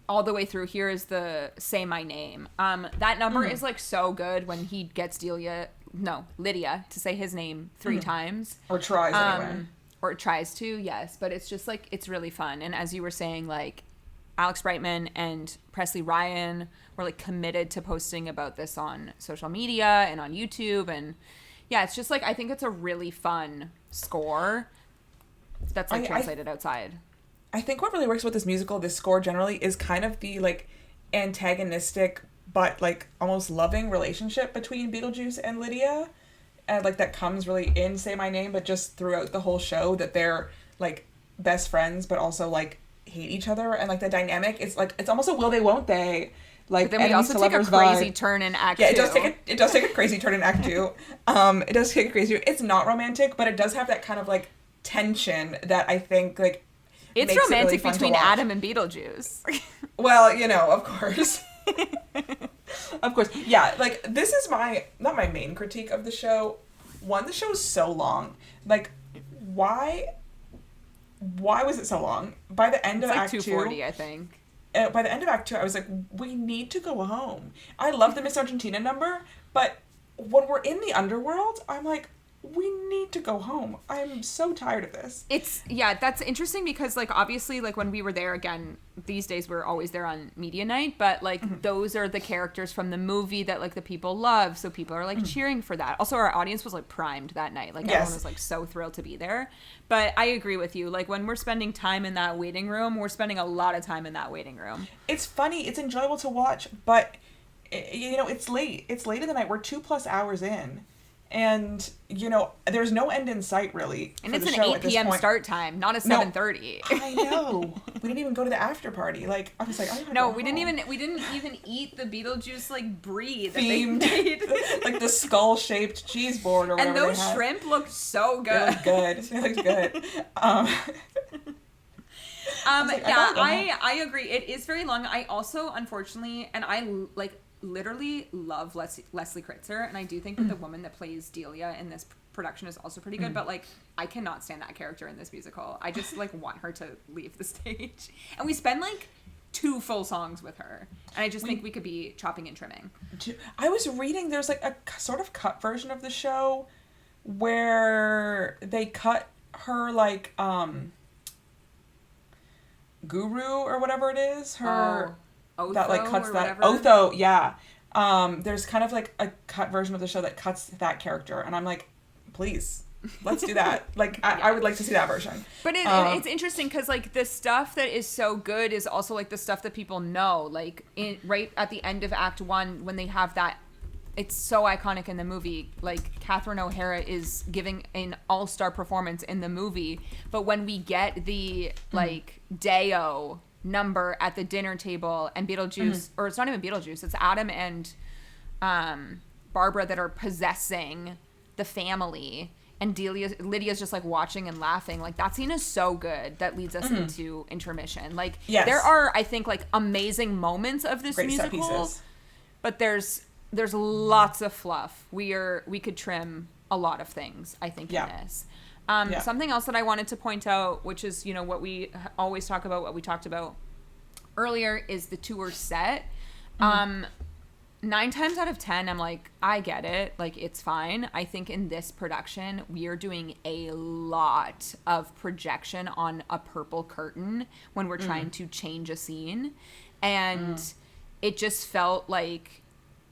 B: all the way through here is the Say My Name. That number is, like, so good when he gets Lydia to say his name 3 times.
A: Or tries anyway.
B: Or tries to, yes. But it's just, like, it's really fun. And as you were saying, like, Alex Brightman and Presley Ryan were, like, committed to posting about this on social media and on YouTube. And, yeah, it's just, like, I think it's a really fun score that's, like, translated outside.
A: I think what really works with this musical, this score generally, is kind of the, like, antagonistic but, like, almost loving relationship between Beetlejuice and Lydia. And, like, that comes really in Say My Name, but just throughout the whole show, that they're, like, best friends, but also, like, hate each other. And, like, the dynamic, it's, like, it's almost a will they, won't they. Like,
B: but then we also take a crazy turn in Act 2.
A: Yeah, it does take a crazy turn in Act 2. It does take a crazy... It's not romantic, but it does have that kind of, like, tension that I think, like...
B: It's romantic between Adam and Beetlejuice.
A: Well, you know, of course. Of course. Yeah, like, this is not my main critique of the show. One, the show is so long. Like, why was it so long? By the end of Act 2...
B: It's like 2:40, I think.
A: By the end of Act 2, I was like, we need to go home. I love the Miss Argentina number, but when we're in the underworld, I'm like, we need to go home. I'm so tired of this.
B: That's interesting because, like, obviously, like, when we were there, again, these days we're always there on media night, but, like, those are the characters from the movie that, like, the people love, so people are, like, cheering for that. Also, our audience was, like, primed that night. Like, everyone was, like, so thrilled to be there. But I agree with you. Like, when we're spending time in that waiting room, we're spending a lot of time in that waiting room.
A: It's funny. It's enjoyable to watch, but, you know, it's late. It's late in the night. We're 2+ hours in. And, you know, there's no end in sight, really.
B: And it's an 8 p.m. start time, not a 7:30.
A: I know. We didn't even go to the after party. Like, I was like,
B: we didn't even eat the Beetlejuice, like, brie that
A: themed,
B: they made.
A: Like the skull-shaped cheese board or whatever.
B: And those shrimp looked so good.
A: They looked good.
B: I agree. It is very long. I also, unfortunately, and I, like, literally love Leslie Kritzer, and I do think that the woman that plays Delia in this production is also pretty good, but, like, I cannot stand that character in this musical. I just, like, want her to leave the stage. And we spend, like, 2 full songs with her, and I just think we could be chopping and trimming.
A: I was reading there's, like, a sort of cut version of the show where they cut her, like, guru or whatever it is, her...
B: Otho,
A: that, like, cuts that
B: whatever.
A: Otho, yeah. There's kind of, like, a cut version of the show that cuts that character, and I'm like, please, let's do that. Like, I would like to see that version.
B: But it's interesting because, like, the stuff that is so good is also, like, the stuff that people know. Like, right at the end of Act 1, when they have that, it's so iconic in the movie. Like, Catherine O'Hara is giving an all-star performance in the movie, but when we get the, like, Deo number at the dinner table and Beetlejuice, or it's not even Beetlejuice, it's Adam and Barbara that are possessing the family, and Lydia's just, like, watching and laughing. Like, that scene is so good that leads us into intermission. Like, there are, I think, like, amazing moments of this musical, but there's lots of fluff. We could trim a lot of things, I think, in this. Something else that I wanted to point out, which is, you know, what we always talk about, what we talked about earlier, is the tour set. 9 times out of 10, I'm like, I get it. Like, it's fine. I think in this production, we are doing a lot of projection on a purple curtain when we're trying to change a scene. And it just felt like,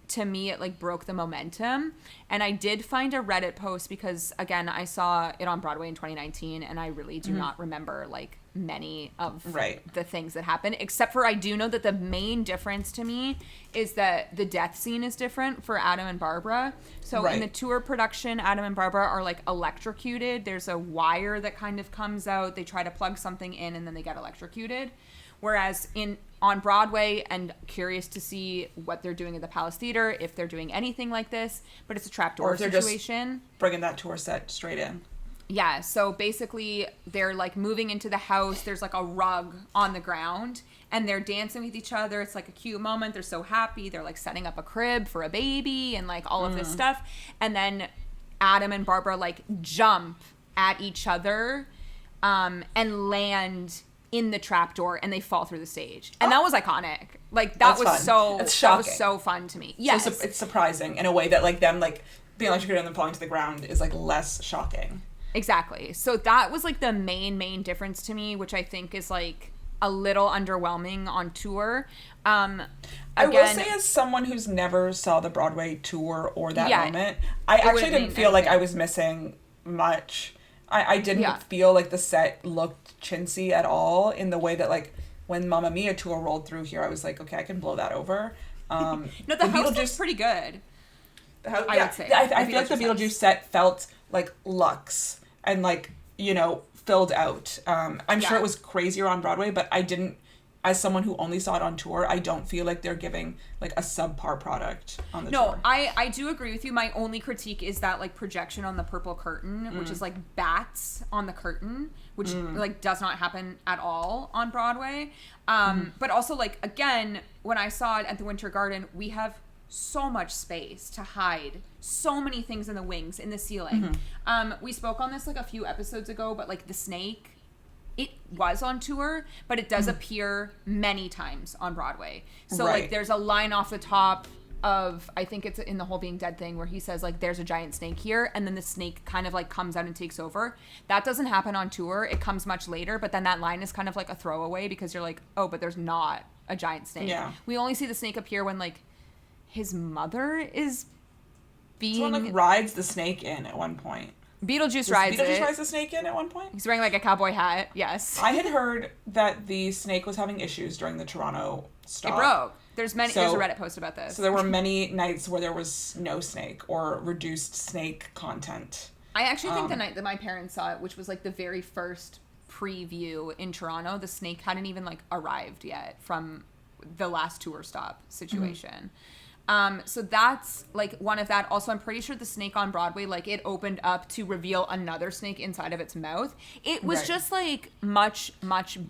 B: to me, it, like, broke the momentum. And I did find a Reddit post because, again, I saw it on Broadway in 2019, and I really do not remember, like, many of the things that happened, except for I do know that the main difference to me is that the death scene is different for Adam and Barbara. So in the tour production, Adam and Barbara are, like, electrocuted. There's a wire that kind of comes out. They try to plug something in, and then they get electrocuted. Whereas on Broadway, and curious to see what they're doing at the Palace Theater, if they're doing anything like this, but it's a trapdoor situation.
A: Just bringing that tour set straight in.
B: Yeah, so basically they're like moving into the house. There's like a rug on the ground and they're dancing with each other. It's like a cute moment. They're so happy. They're like setting up a crib for a baby and like all of this stuff. And then Adam and Barbara like jump at each other and land in the trapdoor and they fall through the stage. And that was iconic. Like that was fun. That was so fun to me. Yes.
A: So it's surprising in a way that like them like being electrocuted and then falling to the ground is like less shocking.
B: Exactly. So that was like the main difference to me, which I think is like a little underwhelming on tour.
A: I will say, as someone who's never saw the Broadway tour or that moment, I actually didn't feel like I was missing much. I didn't feel like the set looked chintzy at all in the way that like when Mamma Mia tour rolled through here, I was like, okay, I can blow that over.
B: No, the house looks pretty good.
A: I would say. I feel like the Beetlejuice set felt like luxe and like, you know, filled out. I'm sure it was crazier on Broadway, but I didn't, as someone who only saw it on tour, I don't feel like they're giving like a subpar product on the tour.
B: No, I do agree with you. My only critique is that like projection on the purple curtain, which is like bats on the curtain, which like does not happen at all on Broadway. But also like, again, when I saw it at the Winter Garden, we have so much space to hide so many things in the wings, in the ceiling. We spoke on this like a few episodes ago, but like the snake, it was on tour, but it does appear many times on Broadway. So like there's a line off the top of, I think it's in the whole Being Dead thing, where he says like there's a giant snake here, and then the snake kind of like comes out and takes over. That doesn't happen on tour. It comes much later, but then that line is kind of like a throwaway because you're like, oh, but there's not a giant snake. We only see the snake appear when like his mother is being...
A: Someone like rides the snake in at one point.
B: Beetlejuice rides
A: the snake in at one point?
B: He's wearing like a cowboy hat, yes.
A: I had heard that the snake was having issues during the Toronto stop.
B: It broke. There's a Reddit post about this.
A: So there were many nights where there was no snake or reduced snake content.
B: I actually think the night that my parents saw it, which was like the very first preview in Toronto, the snake hadn't even like arrived yet from the last tour stop situation. So that's like one of that. Also, I'm pretty sure the snake on Broadway, like it opened up to reveal another snake inside of its mouth. It was just like much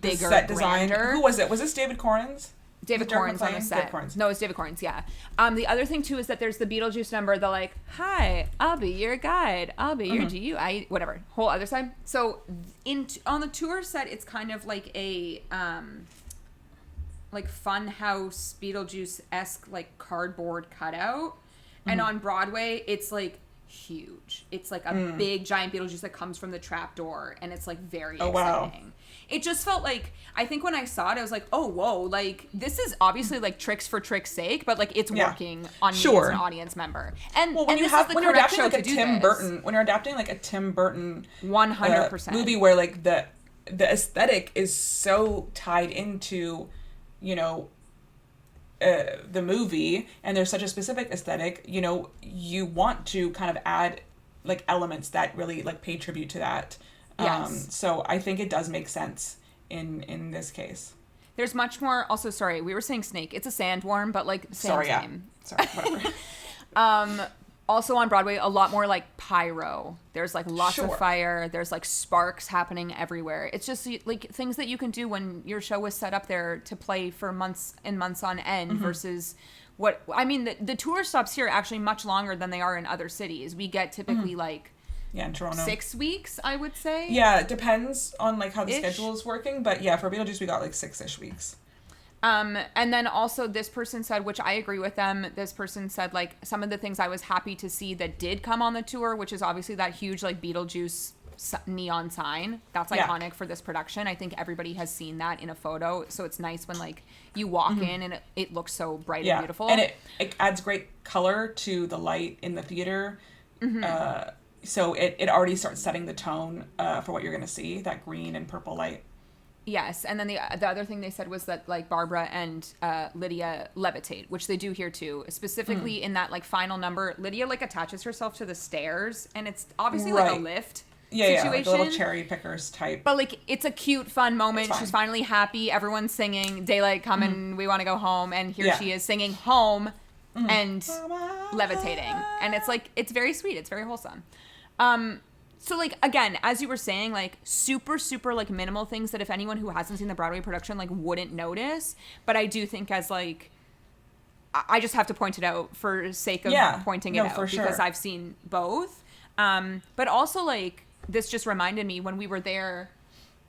B: bigger, the set design. Grander.
A: Who was it? Was this David Corins?
B: David Corins on the set. No, it's David Corins, yeah. The other thing too is that there's the Beetlejuice number, the like, hi, I'll be your guide, I'll be your GUI, whatever, whole other side. So on the tour set, it's kind of like a like Funhouse Beetlejuice-esque like cardboard cutout, and on Broadway it's like huge. It's like a big giant Beetlejuice that comes from the trap door, and it's like very exciting. Wow. It just felt like, I think when I saw it, I was like, oh, whoa, like, this is obviously, like, tricks for tricks' sake, but, like, it's working on me as an audience member. And,
A: well, when you're adapting, like, a Tim Burton, when you're adapting, like, a Tim Burton
B: 100%
A: movie where, like, the aesthetic is so tied into, you know, the movie, and there's such a specific aesthetic, you know, you want to kind of add, like, elements that really, like, pay tribute to that. Yes. So I think it does make sense in this case.
B: There's much more. Also, sorry, we were saying snake. It's a sandworm, but like same.
A: Sorry, whatever.
B: Also on Broadway, a lot more like pyro. There's like lots of fire. There's like sparks happening everywhere. It's just like things that you can do when your show is set up there to play for months and months on end versus what I mean. The tour stops here are actually much longer than they are in other cities. We get typically like.
A: Yeah, in Toronto.
B: 6 weeks, I would say.
A: Yeah, it depends on, like, how the schedule is working. But, yeah, for Beetlejuice, we got, like, 6-ish weeks.
B: And then also this person said, which I agree with them, this person said, like, some of the things I was happy to see that did come on the tour, which is obviously that huge, like, Beetlejuice neon sign. That's iconic for this production. I think everybody has seen that in a photo. So it's nice when, like, you walk in and it looks so bright and beautiful.
A: And it adds great color to the light in the theater. So it already starts setting the tone for what you're going to see, that green and purple light.
B: Yes, and then the other thing they said was that, like, Barbara and Lydia levitate, which they do here, too. Specifically in that, like, final number, Lydia, like, attaches herself to the stairs, and it's obviously, like, a lift. situation.
A: Like a little cherry pickers type.
B: But, like, it's a cute, fun moment. She's finally happy. Everyone's singing, daylight coming, we want to go home. And here she is singing home and levitating. And it's, like, it's very sweet. It's very wholesome. So, like, again, as you were saying, like, super, super, like, minimal things that if anyone who hasn't seen the Broadway production, like, wouldn't notice. But I do think as, like, I just have to point it out for sake of pointing it out. Because I've seen both. But also, like, this just reminded me when we were there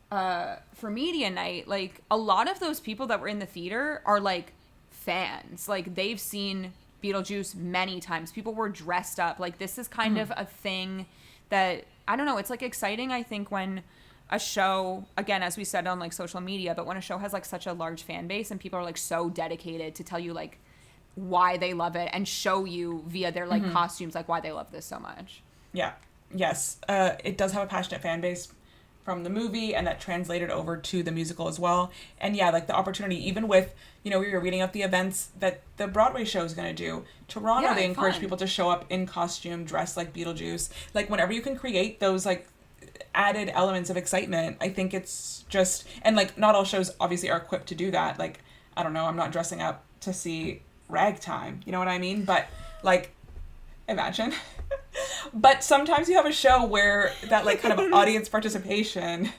B: for media night, like, a lot of those people that were in the theater are, like, fans. Like, they've seen Beetlejuice many times. People were dressed up. Like, this is kind of a thing that, I don't know, it's, like, exciting, I think, when a show, again, as we said on, like, social media, but when a show has, like, such a large fan base and people are, like, so dedicated to tell you, like, why they love it and show you via their, like, costumes, like, why they love this so much.
A: Yeah. Yes. It does have a passionate fan base from the movie, and that translated over to the musical as well. And yeah, like, the opportunity, even with, you know, we were reading up the events that the Broadway show is going to do. Toronto, they encourage people to show up in costume, dressed like Beetlejuice. Like, whenever you can create those, like, added elements of excitement, I think it's just, and, like, not all shows obviously are equipped to do that. Like, I don't know, I'm not dressing up to see Ragtime, you know what I mean? But, like, imagine. But sometimes you have a show where that, like, kind of audience participation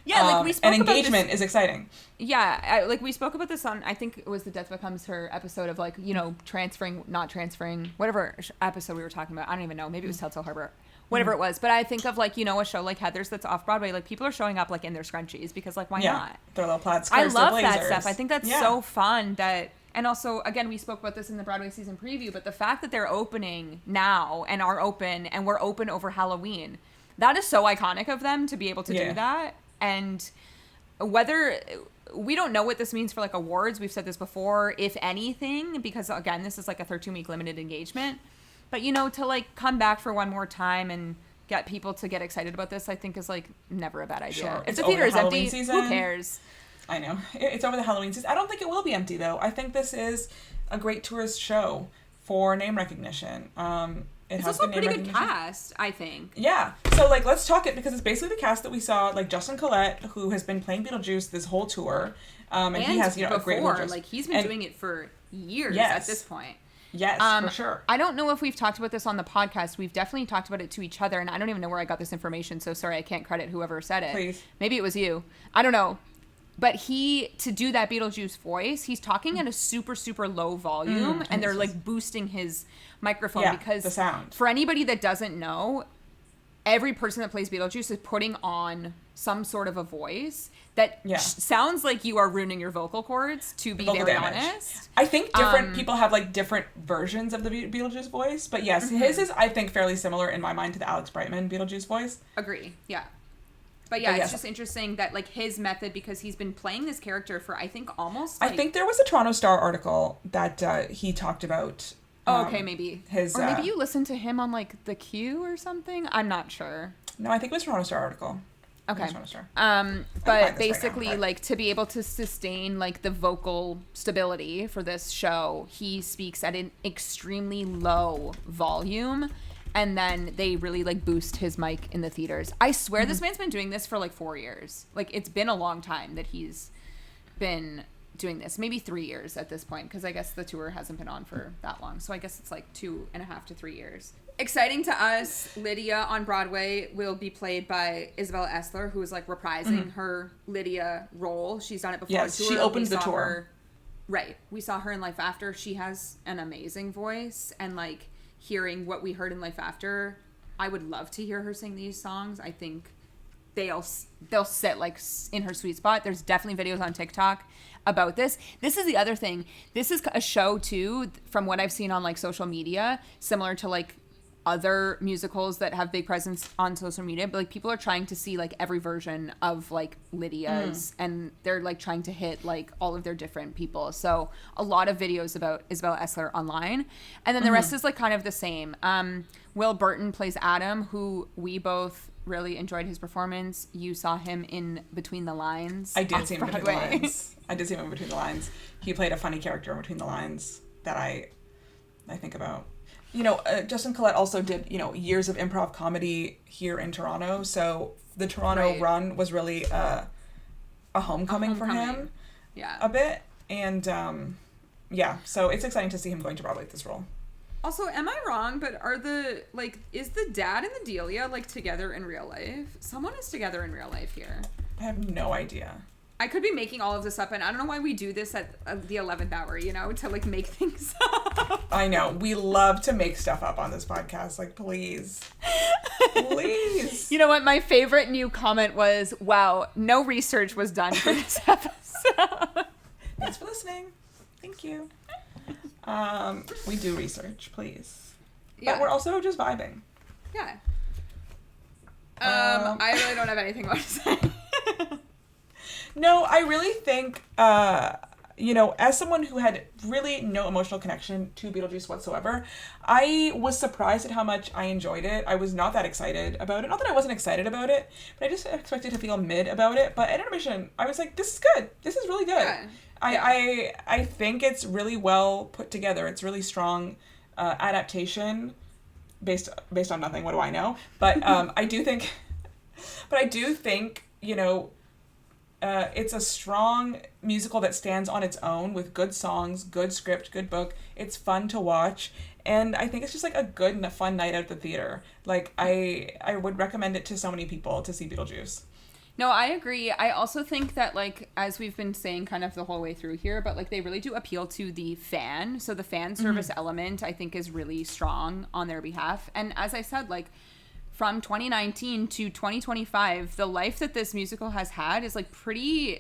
B: like we spoke
A: and engagement is exciting.
B: Yeah, like we spoke about this on, I think it was the Death Becomes Her episode of, like, you know, transferring, not transferring, whatever episode we were talking about. I don't even know. Maybe it was Telltale Harbor. Whatever it was. But I think of, like, you know, a show like Heathers that's off Broadway, like, people are showing up, like, in their scrunchies because, like, why not?
A: Their little plaid skirts,
B: I love
A: their
B: that
A: blazers.
B: stuff. I think that's so fun that, and also, again, we spoke about this in the Broadway season preview, but the fact that they're opening now and are open and we're open over Halloween, that is so iconic of them to be able to do that. And whether, we don't know what this means for, like, awards. We've said this before, if anything, because, again, this is, like, a 13-week limited engagement. But, you know, to, like, come back for one more time and get people to get excited about this, I think is, like, never a bad idea.
A: Sure.
B: If the theater is empty, who cares?
A: I know. It's over the Halloween season. I don't think it will be empty, though. I think this is a great tourist show for name recognition.
B: It's also a pretty good cast, I think.
A: Yeah. So, like, let's talk it, because it's basically the cast that we saw, like, Justin Collette, who has been playing Beetlejuice this whole tour. And he has, you know,
B: before,
A: a great wardrobe.
B: like, he's been doing it for years at this point.
A: Yes, for sure.
B: I don't know if we've talked about this on the podcast. We've definitely talked about it to each other, and I don't even know where I got this information, so sorry, I can't credit whoever said it.
A: Please.
B: Maybe it was you. I don't know. But to do that Beetlejuice voice, he's talking at a super, super low volume, and they're, like, boosting his microphone because
A: the sound.
B: For anybody that doesn't know, every person that plays Beetlejuice is putting on some sort of a voice that sounds like you are ruining your vocal cords, to be very honest.
A: I think different people have, like, different versions of the Beetlejuice voice, but yes, his is, I think, fairly similar in my mind to the Alex Brightman Beetlejuice voice.
B: Agree, yeah. But yeah, it's just interesting that, like, his method, because he's been playing this character for, I think, almost, like,
A: I think there was a Toronto Star article that he talked about.
B: Okay, maybe.
A: Or
B: maybe you listened to him on, like, The Q or something? I'm not sure.
A: No, I think it was Toronto Star article.
B: Okay. But basically, right now, like, to be able to sustain, like, the vocal stability for this show, he speaks at an extremely low volume. And then they really, like, boost his mic in the theaters. I swear this man's been doing this for, like, 4 years. Like, it's been a long time that he's been doing this. Maybe 3 years at this point, because I guess the tour hasn't been on for that long. So I guess it's, like, 2.5 to 3 years. Exciting to us, Lydia on Broadway will be played by Isabella Esler, who is, like, reprising her Lydia role. She's done it before.
A: Yes, she opened the tour.
B: Right. We saw her in Life After. She has an amazing voice, and, like, hearing what we heard in Life After, I would love to hear her sing these songs. I think they'll sit, like, in her sweet spot. There's definitely videos on TikTok about this. This is the other thing. This is a show, too, from what I've seen on, like, social media, similar to, like, other musicals that have big presence on social media, but, like, people are trying to see, like, every version of, like, Lydia's, and they're, like, trying to hit, like, all of their different people. So a lot of videos about Isabella Esler online, and then the rest is, like, kind of the same. Will Burton plays Adam, who we both really enjoyed his performance. You saw him in Between the Lines.
A: I did see him in Between the Lines. I did see him in Between the Lines. He played a funny character in Between the Lines that I think about. Justin Collette also did, years of improv comedy here in Toronto. So the Toronto run was really a homecoming for him.
B: Yeah.
A: A bit. And, so it's exciting to see him going to Broadway with this role.
B: Also, am I wrong, but is the dad and the Delia, together in real life? Someone is together in real life here.
A: I have no idea.
B: I could be making all of this up, and I don't know why we do this at the 11th hour, to, make things up.
A: I know. We love to make stuff up on this podcast. Please. Please.
B: You know what? My favorite new comment was, wow, no research was done for this episode.
A: Thanks for listening. Thank you. We do research, please. Yeah. But we're also just vibing.
B: Yeah. I really don't have anything more to say.
A: No, I really think, as someone who had really no emotional connection to Beetlejuice whatsoever, I was surprised at how much I enjoyed it. I was not that excited about it. Not that I wasn't excited about it, but I just expected to feel mid about it. But at intermission, I was like, this is good. This is really good. Yeah. I think it's really well put together. It's really strong adaptation based on nothing. What do I know? But I do think, it's a strong musical that stands on its own with good songs, good script, good book. It's fun to watch. And I think it's just a good and a fun night out at the theater. I would recommend it to so many people to see Beetlejuice.
B: No, I agree. I also think that, as we've been saying kind of the whole way through here, but, they really do appeal to the fan. So the fan service element, I think, is really strong on their behalf. And as I said, from 2019 to 2025, the life that this musical has had is, pretty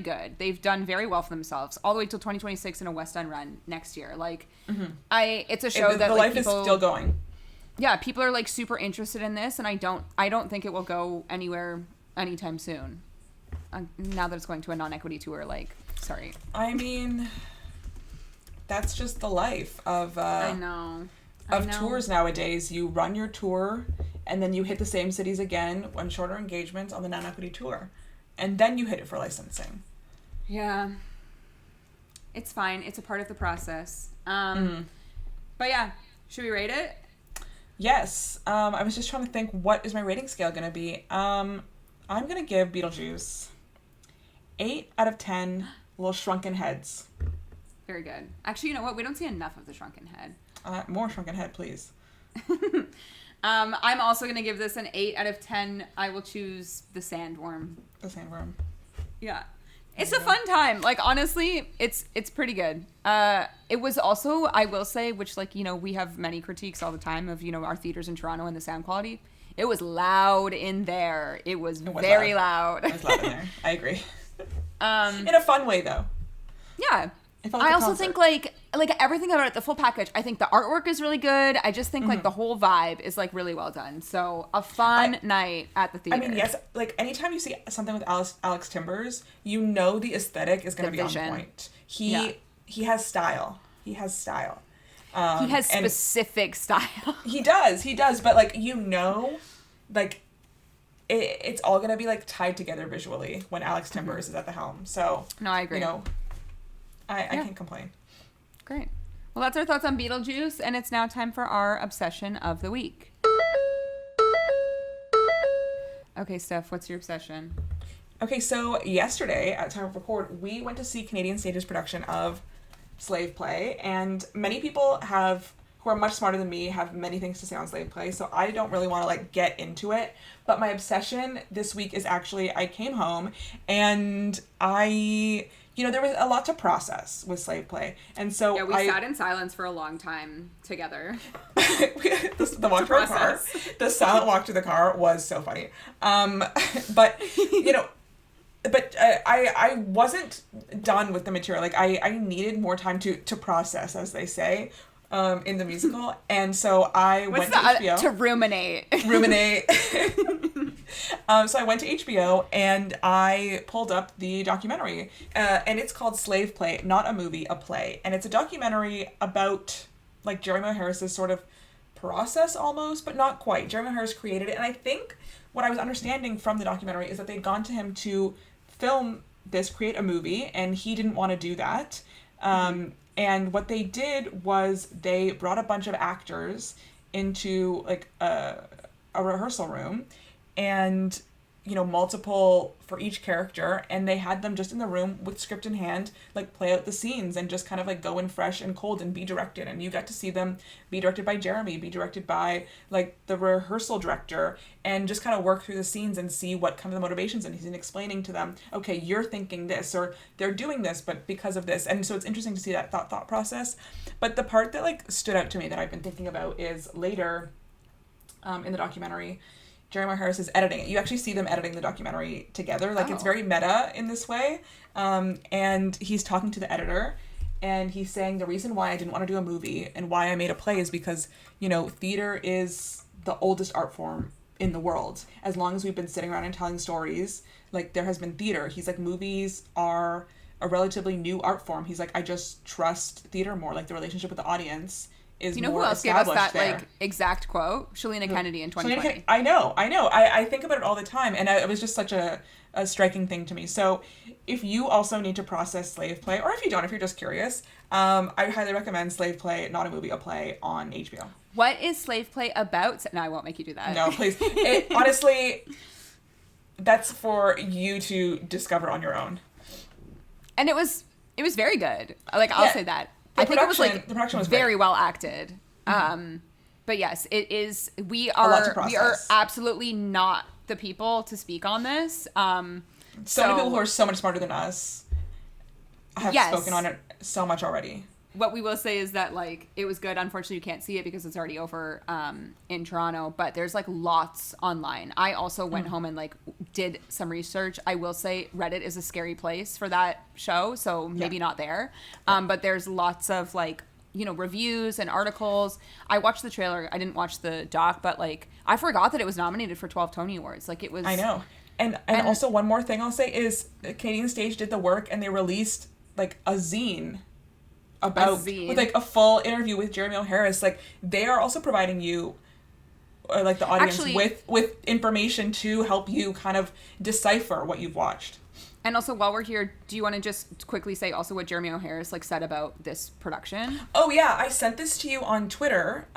B: good. They've done very well for themselves, all the way till 2026 in a West End run next year. It's a show that,
A: the life is still going.
B: Yeah, people are, super interested in this, and I don't think it will go anywhere anytime soon. Now that it's going to a non-equity tour, sorry.
A: I mean, that's just the life of
B: I know.
A: Tours nowadays. You run your tour and then you hit the same cities again on shorter engagements on the non-equity tour, and then you hit it for licensing.
B: Yeah, it's fine. It's a part of the process. But yeah, should we rate it?
A: Yes. I was just trying to think, what is my rating scale going to be? I'm going to give Beetlejuice 8 out of 10 little shrunken heads.
B: Very good. Actually, you know what? We don't see enough of the shrunken head.
A: More shrunken head, please.
B: I'm also going to give this an 8 out of 10. I will choose the sandworm.
A: The sandworm.
B: Yeah. It's a fun time. Honestly, it's pretty good. It was also, I will say, which, we have many critiques all the time of, our theaters in Toronto and the sound quality. It was loud in there. It was very loud.
A: It was loud in there. I agree. In a fun way, though.
B: Yeah. I also think everything about it, the full package. I think the artwork is really good. I just think the whole vibe is really well done. So a fun night at the theater.
A: I mean, yes, anytime you see something with Alex Timbers, the aesthetic is going to be on point. He has style. He has style.
B: He has specific style.
A: He does, but it's all gonna be tied together visually when Alex Timbers is at the helm. So
B: no, I agree.
A: I can't complain.
B: Great. Well, that's our thoughts on Beetlejuice, and it's now time for our obsession of the week. Okay, Steph, what's your obsession?
A: Okay, so yesterday at time of record, we went to see Canadian Stage's production of Slave Play, and many people who are much smarter than me have many things to say on Slave Play, so I don't really want to get into it. But my obsession this week is actually, I came home and there was a lot to process with Slave Play, and so
B: yeah, we sat in silence for a long time together.
A: the walk to the car, the silent walk to the car was so funny. But I wasn't done with the material. I needed more time to process, as they say, in the musical. And so I went to HBO.
B: To ruminate.
A: So I went to HBO and I pulled up the documentary. And it's called Slave Play, not a movie, a play. And it's a documentary about Jeremy Harris's sort of process almost, but not quite. Jeremy Harris created it. And I think what I was understanding from the documentary is that they'd gone to him to film this, create a movie, and he didn't want to do that. And And what they did was they brought a bunch of actors into like a rehearsal room, and multiple for each character, and they had them just in the room with script in hand, like play out the scenes and just kind of like go in fresh and cold and be directed. And you got to see them be directed by Jeremy, be directed by like the rehearsal director, and just kind of work through the scenes and see what kind of the motivations, and he's explaining to them, okay, you're thinking this, or they're doing this but because of this. And so it's interesting to see that thought process. But the part that like stood out to me that I've been thinking about is later in the documentary, Jeremy Harris is editing it. You actually see them editing the documentary together. Like, it's very meta in this way. And he's talking to the editor, and he's saying the reason why I didn't want to do a movie and why I made a play is because, theater is the oldest art form in the world. As long as we've been sitting around and telling stories, like, there has been theater. He's like, movies are a relatively new art form. He's like, I just trust theater more. Like, the relationship with the audience is more
B: who else gave us that
A: there.
B: like exact quote? Shalina Kennedy in 2020.
A: I know. I think about it all the time, and it was just such a striking thing to me. So if you also need to process slave play, or if you don't, if you're just curious, I highly recommend Slave Play, not a movie, a play on HBO.
B: What is Slave Play about? No, I won't make you do that.
A: No, please. Honestly, that's for you to discover on your own.
B: And it was very good. Like, I'll say that. I think it was like
A: the production was
B: very
A: great.
B: well acted. But yes, it is. We are absolutely not the people to speak on this. So many
A: people who are so much smarter than us have spoken on it so much already.
B: What we will say is that like it was good. Unfortunately, you can't see it because it's already over in Toronto. But there's like lots online. I also went home and like did some research. I will say Reddit is a scary place for that show, so maybe not there. But there's lots of like reviews and articles. I watched the trailer. I didn't watch the doc, but like I forgot that it was nominated for 12 Tony Awards. Like it was.
A: I know. And also one more thing I'll say is Canadian Stage did the work, and they released like a zine with like a full interview with Jeremy O. Harris. Like they are also providing you like the audience with information to help you kind of decipher what you've watched.
B: And also while we're here, do you want to just quickly say also what Jeremy O. Harris like said about this production?
A: Oh yeah, I sent this to you on Twitter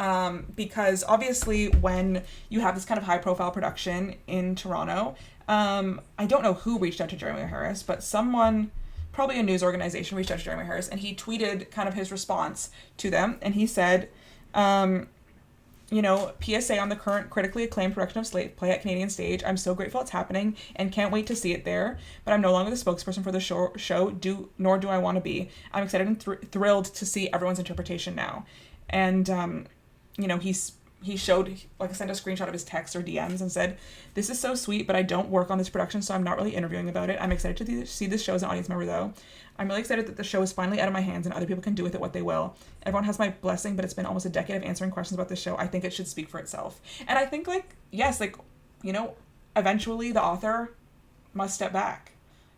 A: because obviously when you have this kind of high profile production in Toronto, I don't know who reached out to Jeremy O. Harris, but someone, probably a news organization, reached out to Jeremy Harris, and he tweeted kind of his response to them, and he said, PSA on the current critically acclaimed production of Slave Play at Canadian Stage. I'm so grateful it's happening and can't wait to see it there, but I'm no longer the spokesperson for the show, nor do I want to be. I'm excited and thrilled to see everyone's interpretation now. And, he showed, like, I sent a screenshot of his texts or DMs and said, this is so sweet, but I don't work on this production, so I'm not really interviewing about it. I'm excited to see this show as an audience member, though. I'm really excited that the show is finally out of my hands and other people can do with it what they will. Everyone has my blessing, but it's been almost a decade of answering questions about this show. I think it should speak for itself. And I think, like, yes, like, eventually the author must step back.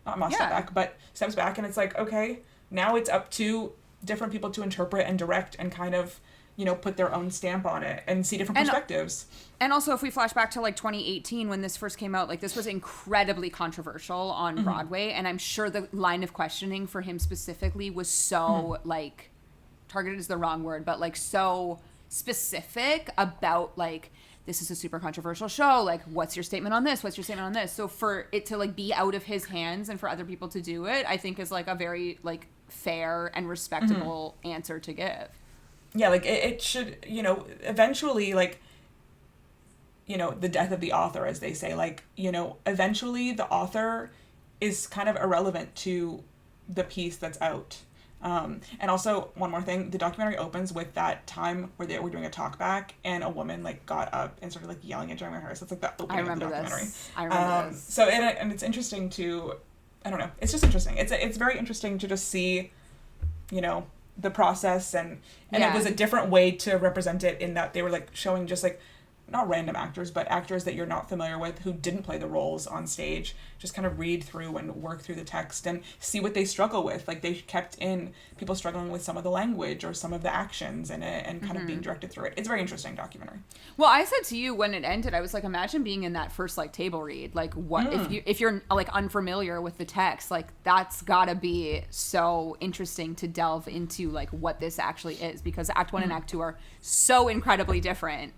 A: Not must step back, but steps back, and it's like, okay, now it's up to different people to interpret and direct and kind of put their own stamp on it and see different perspectives.
B: And also, if we flash back to like 2018 when this first came out, like this was incredibly controversial on Broadway, and I'm sure the line of questioning for him specifically was so like targeted is the wrong word, but like so specific about like this is a super controversial show. Like, what's your statement on this? What's your statement on this? So for it to like be out of his hands and for other people to do it, I think is like a very like fair and respectable answer to give.
A: Yeah, like, it should, eventually, like, the death of the author, as they say, like, eventually the author is kind of irrelevant to the piece that's out. And also, one more thing, the documentary opens with that time where they were doing a talkback, and a woman, like, got up and started, like, yelling at Jeremy Harris. That's, like, the opening of the documentary.
B: I remember this.
A: So, and it's interesting to, I don't know, it's just interesting. It's very interesting to just see, the process, and it was a different way to represent it in that they were like showing just like not random actors, but actors that you're not familiar with who didn't play the roles on stage, just kind of read through and work through the text and see what they struggle with. Like, they kept in people struggling with some of the language or some of the actions in it and kind of being directed through it. It's a very interesting documentary.
B: Well, I said to you when it ended, I was like, imagine being in that first, like, table read. Like, what if you're like unfamiliar with the text, like, that's gotta be so interesting to delve into, like, what this actually is, because Act 1 and Act 2 are so incredibly different.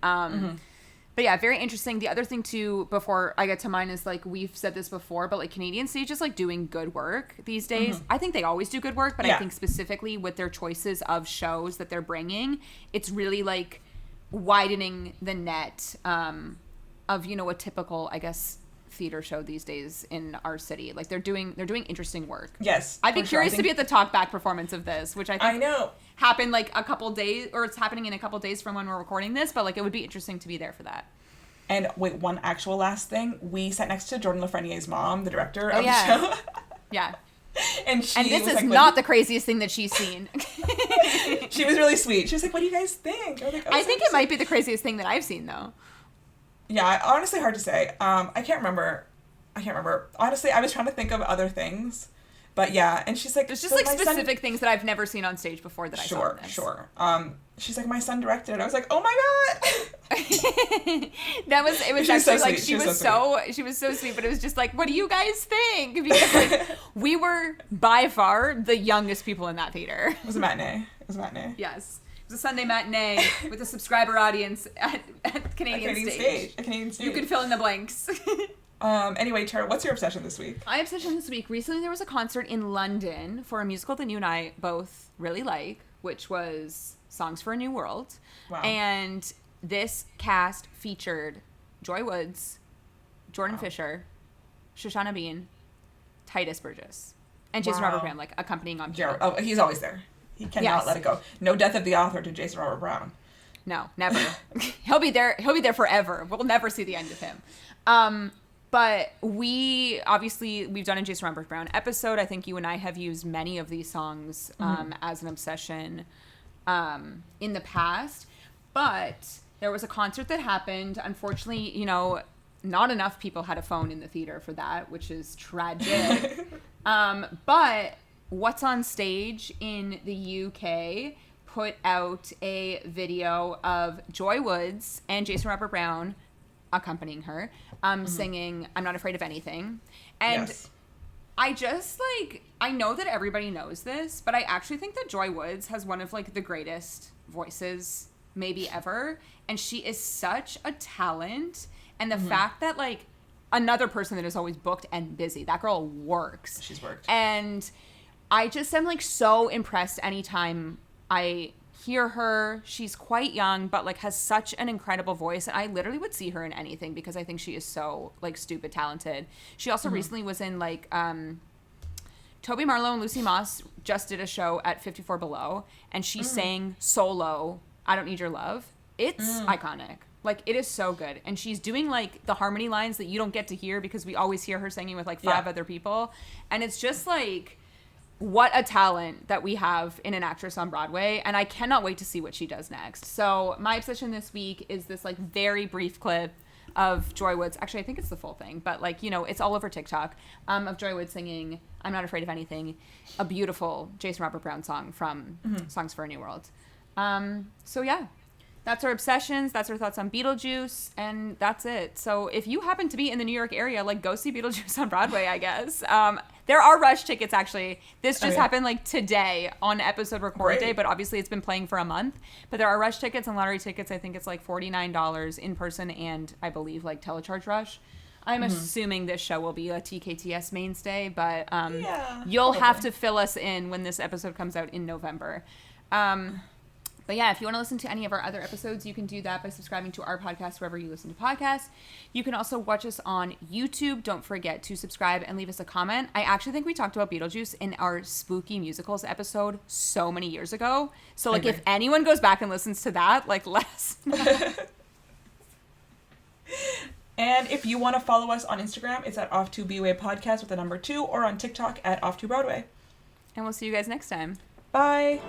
B: But yeah, very interesting. The other thing too, before I get to mine, is like, we've said this before, but like, Canadian stage is like doing good work these days. I think they always do good work, but I think specifically with their choices of shows that they're bringing, it's really like widening the net of, you know, a typical, I guess, theater show these days in our city. Like, they're doing interesting work.
A: Yes,
B: I'd be curious to be at the talkback performance of this, which I think happened like a couple days, or it's happening in a couple days from when we're recording this, but like, it would be interesting to be there for that.
A: And wait, one actual last thing, we sat next to Jordan Lafreniere's mom, the director of the show.
B: Yeah.
A: And
B: this is like, not the craziest thing that she's seen.
A: She was really sweet. She was like, what do you guys think?
B: I think it might be the craziest thing that I've seen, though.
A: Yeah, honestly, hard to say. I can't remember. Honestly, I was trying to think of other things. But yeah, and she's like...
B: There's just, like, specific things that I've never seen on stage before that I saw in this.
A: Sure. She's like, my son directed it. I was like, oh my God!
B: It was actually, like, she was so sweet, but it was just like, what do you guys think? Because, like, we were, by far, the youngest people in that theater.
A: It was a matinee.
B: Yes. It was a Sunday matinee with a subscriber audience at Canadian Stage.
A: A Canadian Stage.
B: You can fill in the blanks.
A: Anyway, Tara, what's your obsession this week?
B: My obsession this week, recently there was a concert in London for a musical that you and I both really like, which was Songs for a New World. Wow. And this cast featured Joy Woods, Jordan Fisher, Shoshana Bean, Titus Burgess, and Jason Robert Brown, like, accompanying on piano.
A: Oh, he's always there. He cannot let it go. No death of the author to Jason Robert Brown.
B: No, never. He'll be there forever. We'll never see the end of him. But we've done a Jason Robert Brown episode. I think you and I have used many of these songs as an obsession in the past. But there was a concert that happened. Unfortunately, you know, not enough people had a phone in the theater for that, which is tragic. But What's on Stage in the UK put out a video of Joy Woods and Jason Robert Brown accompanying her, singing I'm Not Afraid of Anything. And I just, like, I know that everybody knows this, but I actually think that Joy Woods has one of, like, the greatest voices maybe ever. And she is such a talent. And the fact that, like, another person that is always booked and busy, that girl works.
A: She's worked.
B: And I just am, like, so impressed anytime I hear her. She's quite young, but, like, has such an incredible voice, and I literally would see her in anything because I think she is so, like, stupid talented. She also recently was in, like, Toby Marlowe and Lucy Moss just did a show at 54 Below, and she sang solo I Don't Need Your Love. It's iconic. Like, it is so good. And she's doing, like, the harmony lines that you don't get to hear because we always hear her singing with, like, five other people. And it's just, like, what a talent that we have in an actress on Broadway. And I cannot wait to see what she does next. So my obsession this week is this, like, very brief clip of Joy Woods. Actually, I think it's the full thing. But, like, you know, it's all over TikTok, of Joy Woods singing I'm Not Afraid of Anything, a beautiful Jason Robert Brown song from Songs for a New World. So, yeah. That's our obsessions. That's our thoughts on Beetlejuice. And that's it. So if you happen to be in the New York area, like, go see Beetlejuice on Broadway, I guess. There are rush tickets, actually. This just happened, like, today on episode record day, but obviously it's been playing for a month. But there are rush tickets and lottery tickets. I think it's, like, $49 in person and, I believe, like, telecharge rush. I'm assuming this show will be a TKTS mainstay, but you'll have to fill us in when this episode comes out in November. But yeah, if you want to listen to any of our other episodes, you can do that by subscribing to our podcast wherever you listen to podcasts. You can also watch us on YouTube. Don't forget to subscribe and leave us a comment. I actually think we talked about Beetlejuice in our Spooky Musicals episode so many years ago. So, like, if anyone goes back and listens to that, like, let us know.
A: And if you want to follow us on Instagram, it's at Off2BWay Podcast with the number 2, or on TikTok at Off2Broadway.
B: And we'll see you guys next time.
A: Bye.